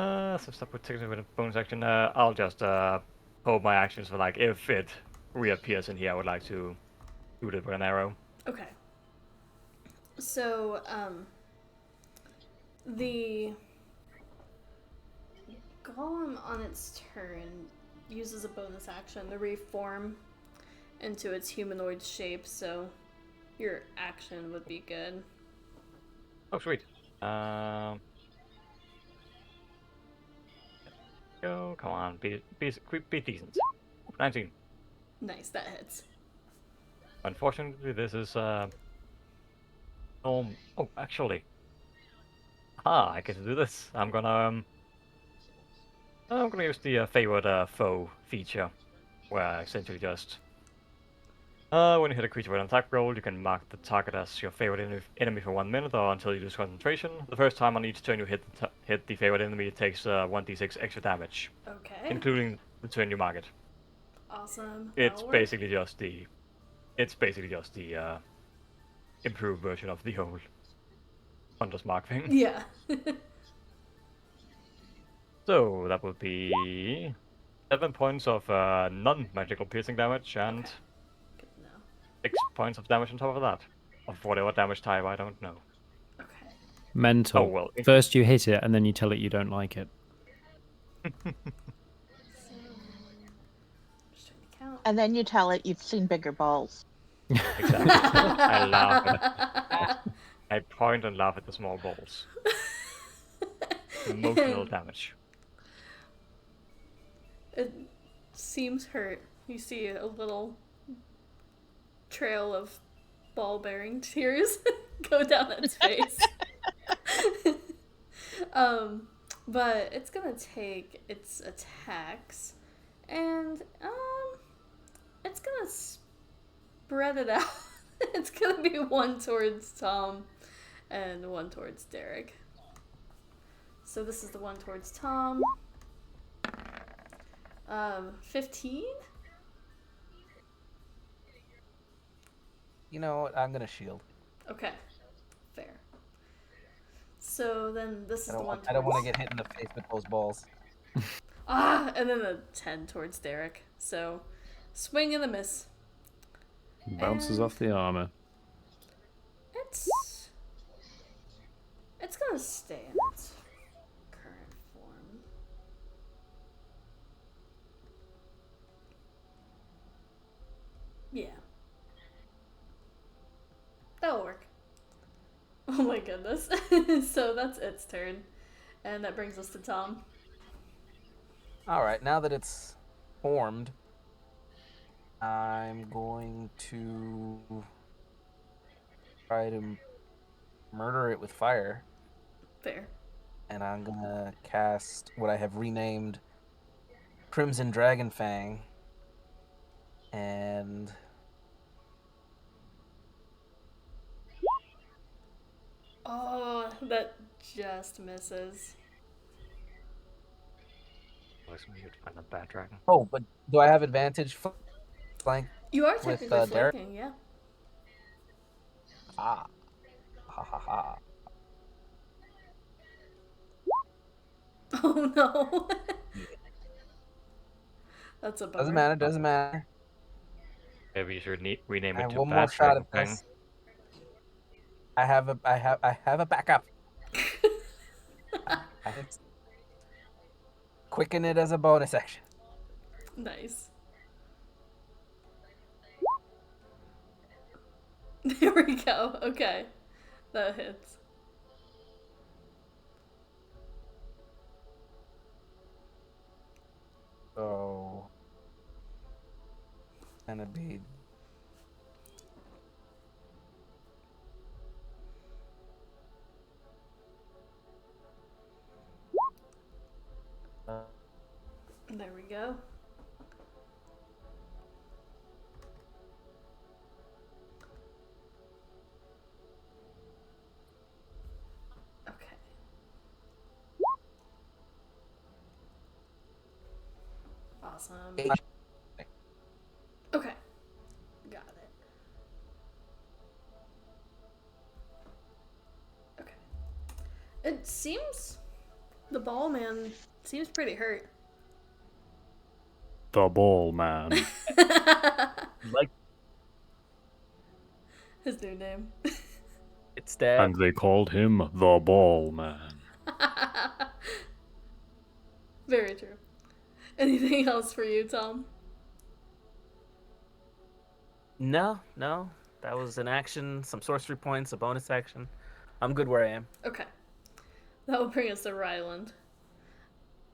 some stuff with a bonus action. I'll just hold my actions for like if it reappears in here, I would like to shoot it with an arrow. Okay. So, the golem on its turn uses a bonus action to reform into its humanoid shape, so your action would be good. Oh, sweet. Go, come on, be decent. 19. Nice, that hits. Unfortunately, this is oh, actually, I get to do this. I'm gonna use the favorite foe feature, where I essentially just when you hit a creature with an attack roll, you can mark the target as your favorite enemy for 1 minute or until you lose concentration. The first time on each turn you hit the favorite enemy, it takes 1d6 extra damage, Okay. including the turn you mark it. Awesome. It's That'll work. basically just the improved version of the whole Hunter's Mark thing. Yeah. So that would be 7 points of non-magical piercing damage and Okay. Good to know. 6 points of damage on top of that. Of whatever damage type, I don't know. Okay. Mental. Oh, well. First you hit it, and then you tell it you don't like it. So, just trying to count. And then you tell it you've seen bigger balls. Exactly. I laugh at it. I point and laugh at the small balls. Emotional damage. It seems hurt. You see a little trail of ball-bearing tears go down its face. But it's gonna take its attacks, and it's gonna spread it out. It's gonna be one towards Tom, and one towards Derek. So this is the one towards Tom. 15? You know what? I'm gonna shield. Okay, fair. So then this is the one I don't want to towards... get hit in the face with those balls. And then a 10 towards Derek. So, swing and a miss. Bounces And- off the armor. It's gonna stay in its current form. Yeah. That'll work. Oh my goodness. So that's its turn. And that brings us to Tom. All right, now that it's formed, I'm going to try to murder it with fire, Fair. and I'm gonna cast what I have renamed Crimson Dragon Fang, and Oh, that just misses. Looks like you'd find a bad dragon. oh, but do I have advantage flank? You are With, technically Derek? flanking, yeah. Ha ha ha. Oh no. That's a bummer. Doesn't matter. Maybe you should rename I it have to one more Bad shot Dragon at Fang. this. I have a backup. Quicken it as a bonus action. Nice. There we go. Okay. That hits. So, gonna be There we go. Okay. Awesome. Okay. Got it. Okay. It seems the ball man seems pretty hurt. The ball man. like His new name. it's dead. And they called him the ball man. Very true. Anything else for you, Tom? No. That was an action, some sorcery points, a bonus action. I'm good where I am. Okay. That will bring us to Ryland.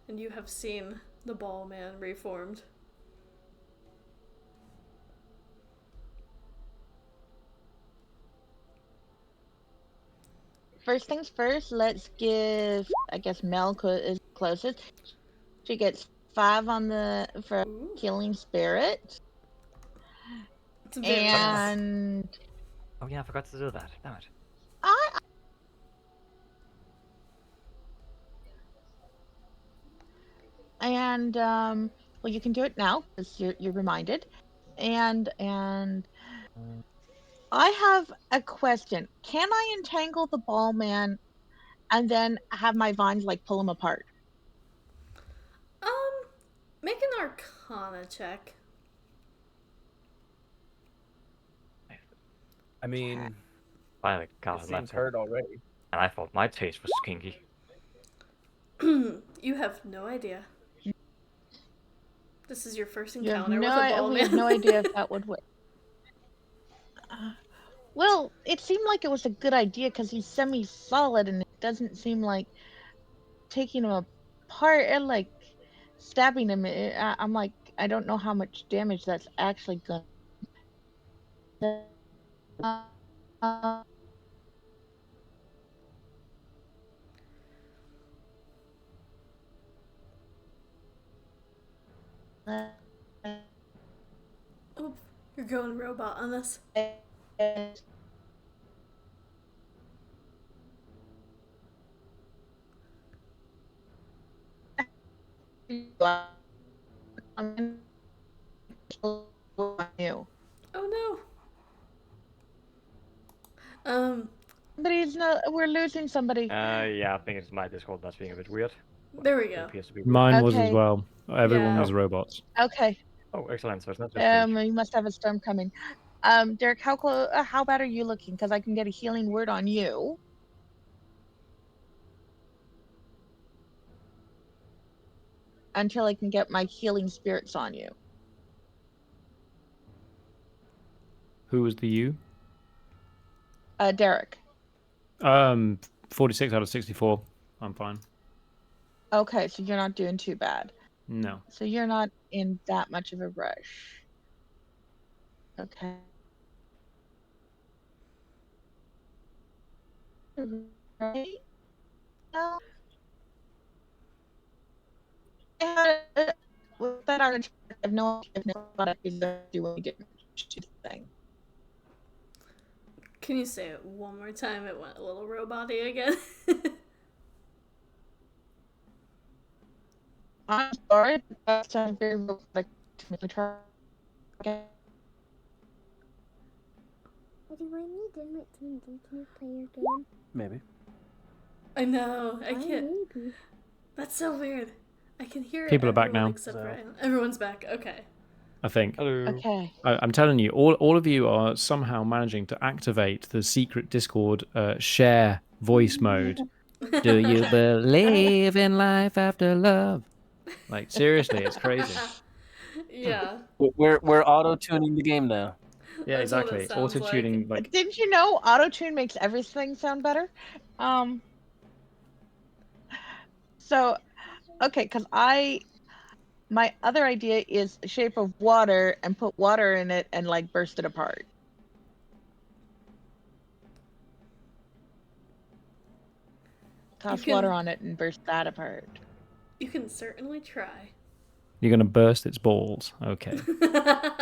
and you have seen the ball man reformed. First things first, let's give, I guess Mel is closest. She gets 5 on the for Ooh, healing spirit. it's very nice. And Oh yeah, I forgot to do that. Damn it. I well, you can do it now because you're reminded. And I have a question. Can I entangle the ball man and then have my vines like pull him apart? Make an Arcana check. I mean, Finally it got a seems letter. hurt already. And I thought my taste was kinky. You have no idea. This is your first You have encounter with a ball we man. have no idea if that would work. Well, it seemed like it was a good idea because he's semi-solid, and it doesn't seem like taking him apart and like stabbing him. I'm like, I don't know how much damage that's actually going to. Oh, you're going robot on us. You. Oh no. Somebody's no. We're losing somebody. Yeah, I think it's my Discord that's being a bit weird. There we It go. appears to be weird. Mine was as Okay. well. Everyone Yeah. was robots. Okay. Oh, excellent. So it's not just me. You must have a storm coming. Derek, how bad are you looking? Because I can get a healing word on you. Until I can get my healing spirits on you. Who was the you? Derek. 46 out of 64. I'm fine. Okay, so you're not doing too bad. No. So you're not in that much of a rush. Okay. Right now, with that artifact, I have no idea what he's going to do when we get to the thing. Can you say it one more time? It went a little robot-y again. I'm sorry, that sounds very robotic to me. Try again. Do I need Emmett to play your game? Maybe. I know. I Why can't. maybe? That's so weird. I can hear People are back everyone now. except So- Ryan. Everyone's back. Okay. I think. Hello. Okay. I'm telling you, all of you are somehow managing to activate the secret Discord share voice mode. Do you believe in life after love? Like, seriously, it's crazy. Yeah. We're auto tuning the game now. Yeah, That's what it exactly. sounds Auto tuning, like, Didn't you know auto-tune makes everything sound better? So, okay, because my other idea is shape of water and put water in it and like burst it apart. Toss can- water on it and burst that apart. You can certainly try. you're gonna burst its balls. Okay.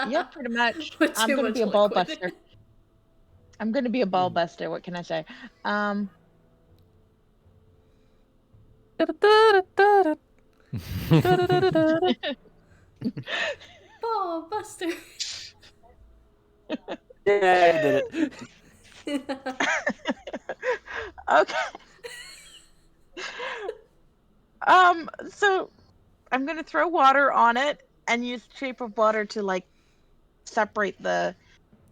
Yeah, pretty much. With I'm too gonna much be a ball liquid. buster. I'm gonna be a ball buster. What can I say? Ball buster. Yeah, I did it. Okay. So I'm gonna throw water on it and use shape of water to like separate the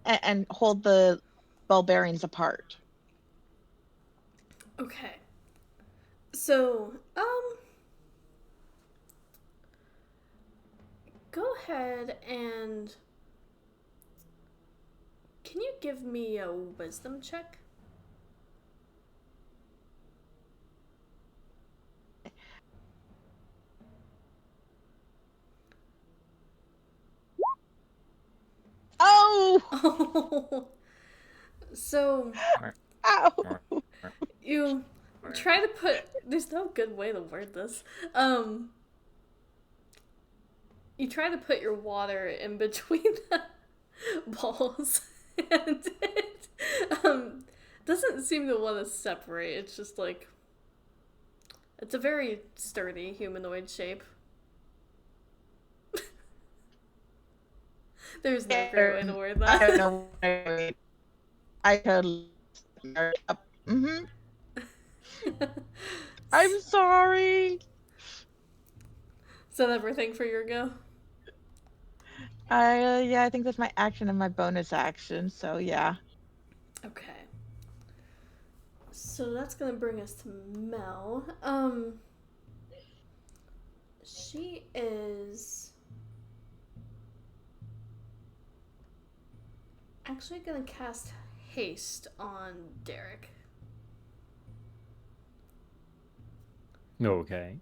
and hold the ball bearings apart. Okay. So, go ahead and can you give me a wisdom check? Oh. So Ow! you try to put. There's no good way to word this. You try to put your water in between the balls, and it doesn't seem to want to separate. It's just like it's a very sturdy humanoid shape. There's no great way to word I don't that. know. I totally. Mm-hmm. I'm sorry. Is that everything for your go? Yeah, I think that's my action and my bonus action. So yeah. Okay. So that's gonna bring us to Mel. She is actually gonna cast haste on Derek. Okay.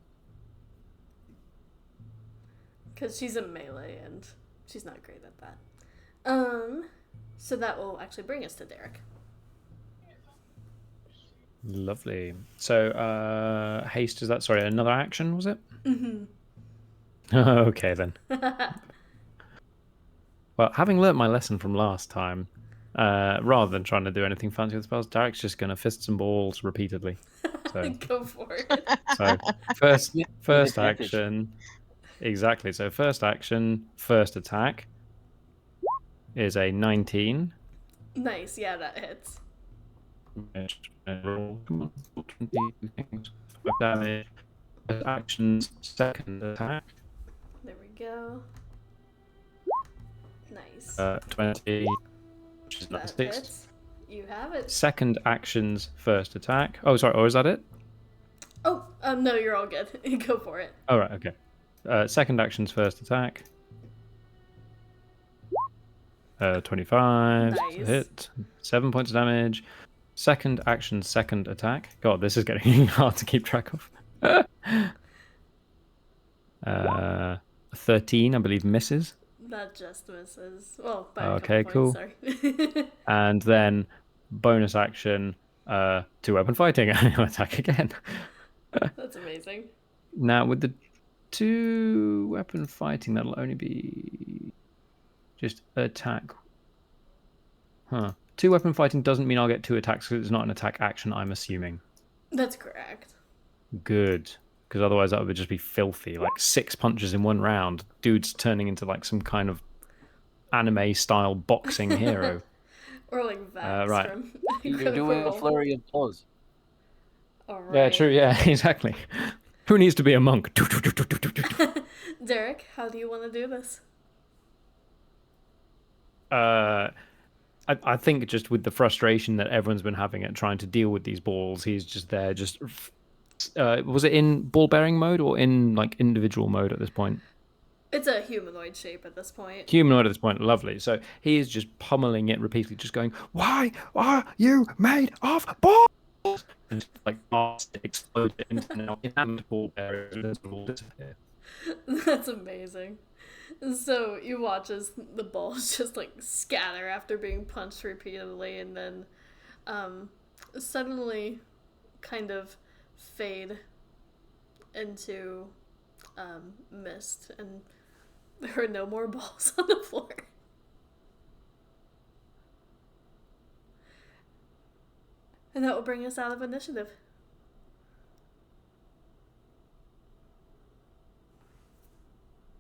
Because she's a melee and she's not great at that. So that will actually bring us to Derek. Lovely. So, haste, is that, sorry, another action, was it? Mm-hmm. Okay, then. Well, having learnt my lesson from last time, rather than trying to do anything fancy with spells, Derek's just going to fist some balls repeatedly. So, Go for it. so first advantage. action, exactly. So first action, first attack is a 19. Nice, yeah, that hits. Roll, come on, 20 things, 5 damage. First action's second attack, There we go. Nice. 20, which is That another 6. hits. You have it. Second action's first attack. Oh, sorry. Or is that it? Oh, no, you're all good. Go for it. Oh, right. Okay. Second action's first attack. 25. Nice. Hit. 7 points of damage. Second action's second attack. God, this is getting hard to keep track of. 13, I believe, misses. That just misses. Well, by Okay, a couple points, sorry. And then bonus action, 2 weapon fighting. I'll attack again. That's amazing. Now, with the 2 weapon fighting, that'll only be just attack. Huh. 2 weapon fighting doesn't mean I'll get 2 attacks because it's not an attack action, I'm assuming. That's correct. Good. Because otherwise that would just be filthy. Like 6 punches in one round. Dude's turning into like some kind of anime-style boxing hero. Or like Vax right. from You're doing a flurry of blows. All right. Yeah, true. Yeah, exactly. Who needs to be a monk? Derek, how do you want to do this? I think just with the frustration that everyone's been having at trying to deal with these balls, he's just there. Just was it in ball bearing mode or in like individual mode at this point? It's a humanoid shape at this point. Humanoid at this point, lovely. So he is just pummeling it repeatedly, just going, "Why are you made of balls?" And just, like exploded into now inanimate ball bearers and all disappear. That's amazing. So you watch as the balls just like scatter after being punched repeatedly and then suddenly kind of fade into mist and there are no more balls on the floor. And that will bring us out of initiative.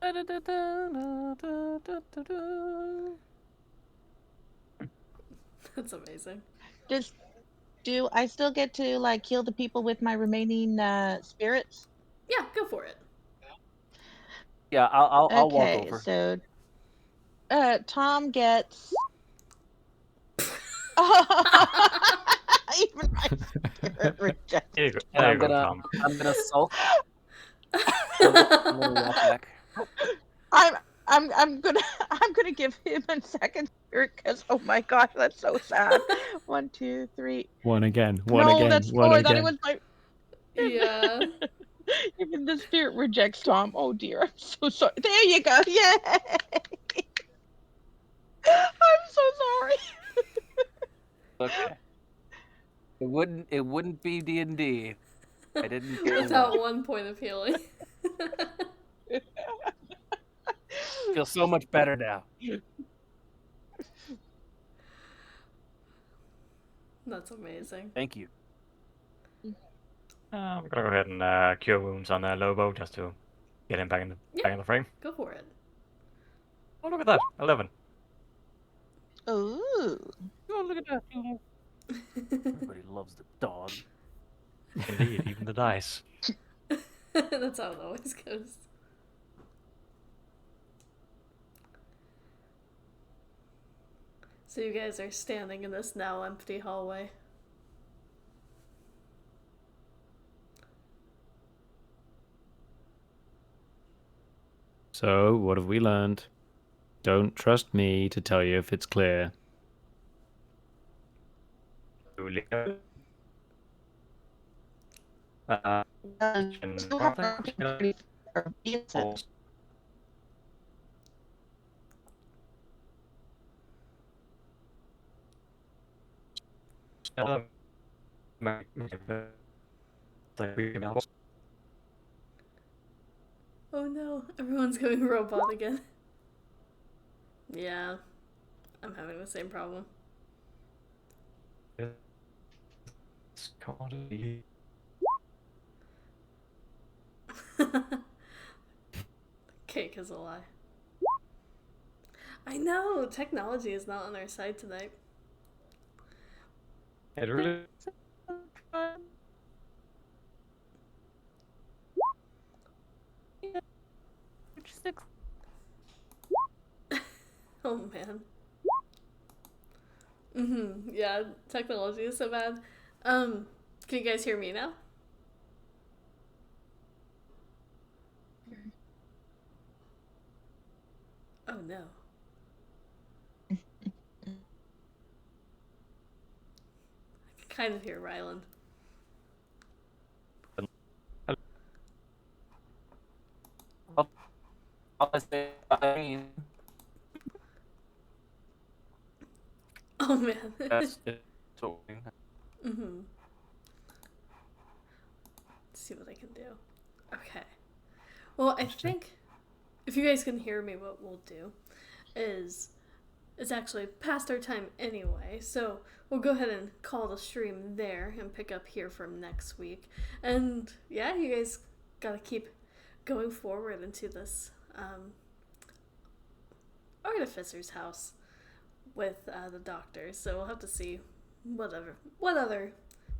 That's amazing. Do I still get to like heal the people with my remaining spirits? Yeah, go for it. Yeah, I'll walk Okay, over. so Tom gets even my spirit rejects. There you go, And there I'm you go, gonna Tom. I'm gonna sulk. I'm gonna walk back. I'm gonna give him a second spirit because oh my gosh, that's so sad. 1, 2, 3. One again. One No, again. that's One 4. again. That it was my. Yeah. Even the spirit rejects Tom. Oh dear, I'm so sorry. There you go. Yay! I'm so Okay. It wouldn't be D&D. I didn't get Without 1 point of healing. feel so much better now. That's amazing. Thank you. I'm gonna go ahead and cure wounds on Lobo just to get him back in the frame. Go for it. Oh, look at that! 11. Ooh. Oh, look at that. Everybody loves the dog. Indeed, even the dice. That's how it always goes. So you guys are standing in this now empty hallway. So, what have we learned? Don't trust me to tell you if it's clear. Still have an opportunity for being sent. Oh no, everyone's going robot again. Yeah, I'm having the same problem. Cake is a lie. I know, technology is not on our side tonight. It really. Oh man. Yeah, technology is so bad. Can you guys hear me now? Oh no. I can kind of hear Ryland. Oh man. That's it. Let's see what I can do. Okay. Well, I think if you guys can hear me, what we'll do is it's actually past our time anyway, so we'll go ahead and call the stream there and pick up here from next week. And yeah, you guys gotta keep going forward into this artificer's house with the doctor. So we'll have to see what other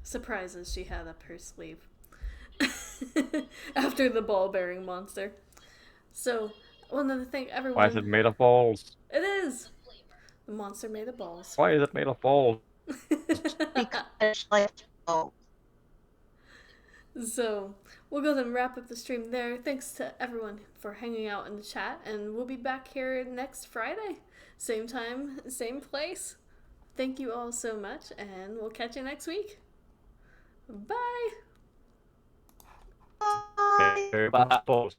surprises she had up her sleeve after the ball-bearing monster. So one other thing, everyone. Why is it made of balls? It is. The monster made of balls. Why is it made of balls? Because, like, oh. So we'll go ahead and wrap up the stream there. Thanks to everyone for hanging out in the chat, and we'll be back here next Friday. Same time, same place. Thank you all so much, and we'll catch you next week. Bye! Balls.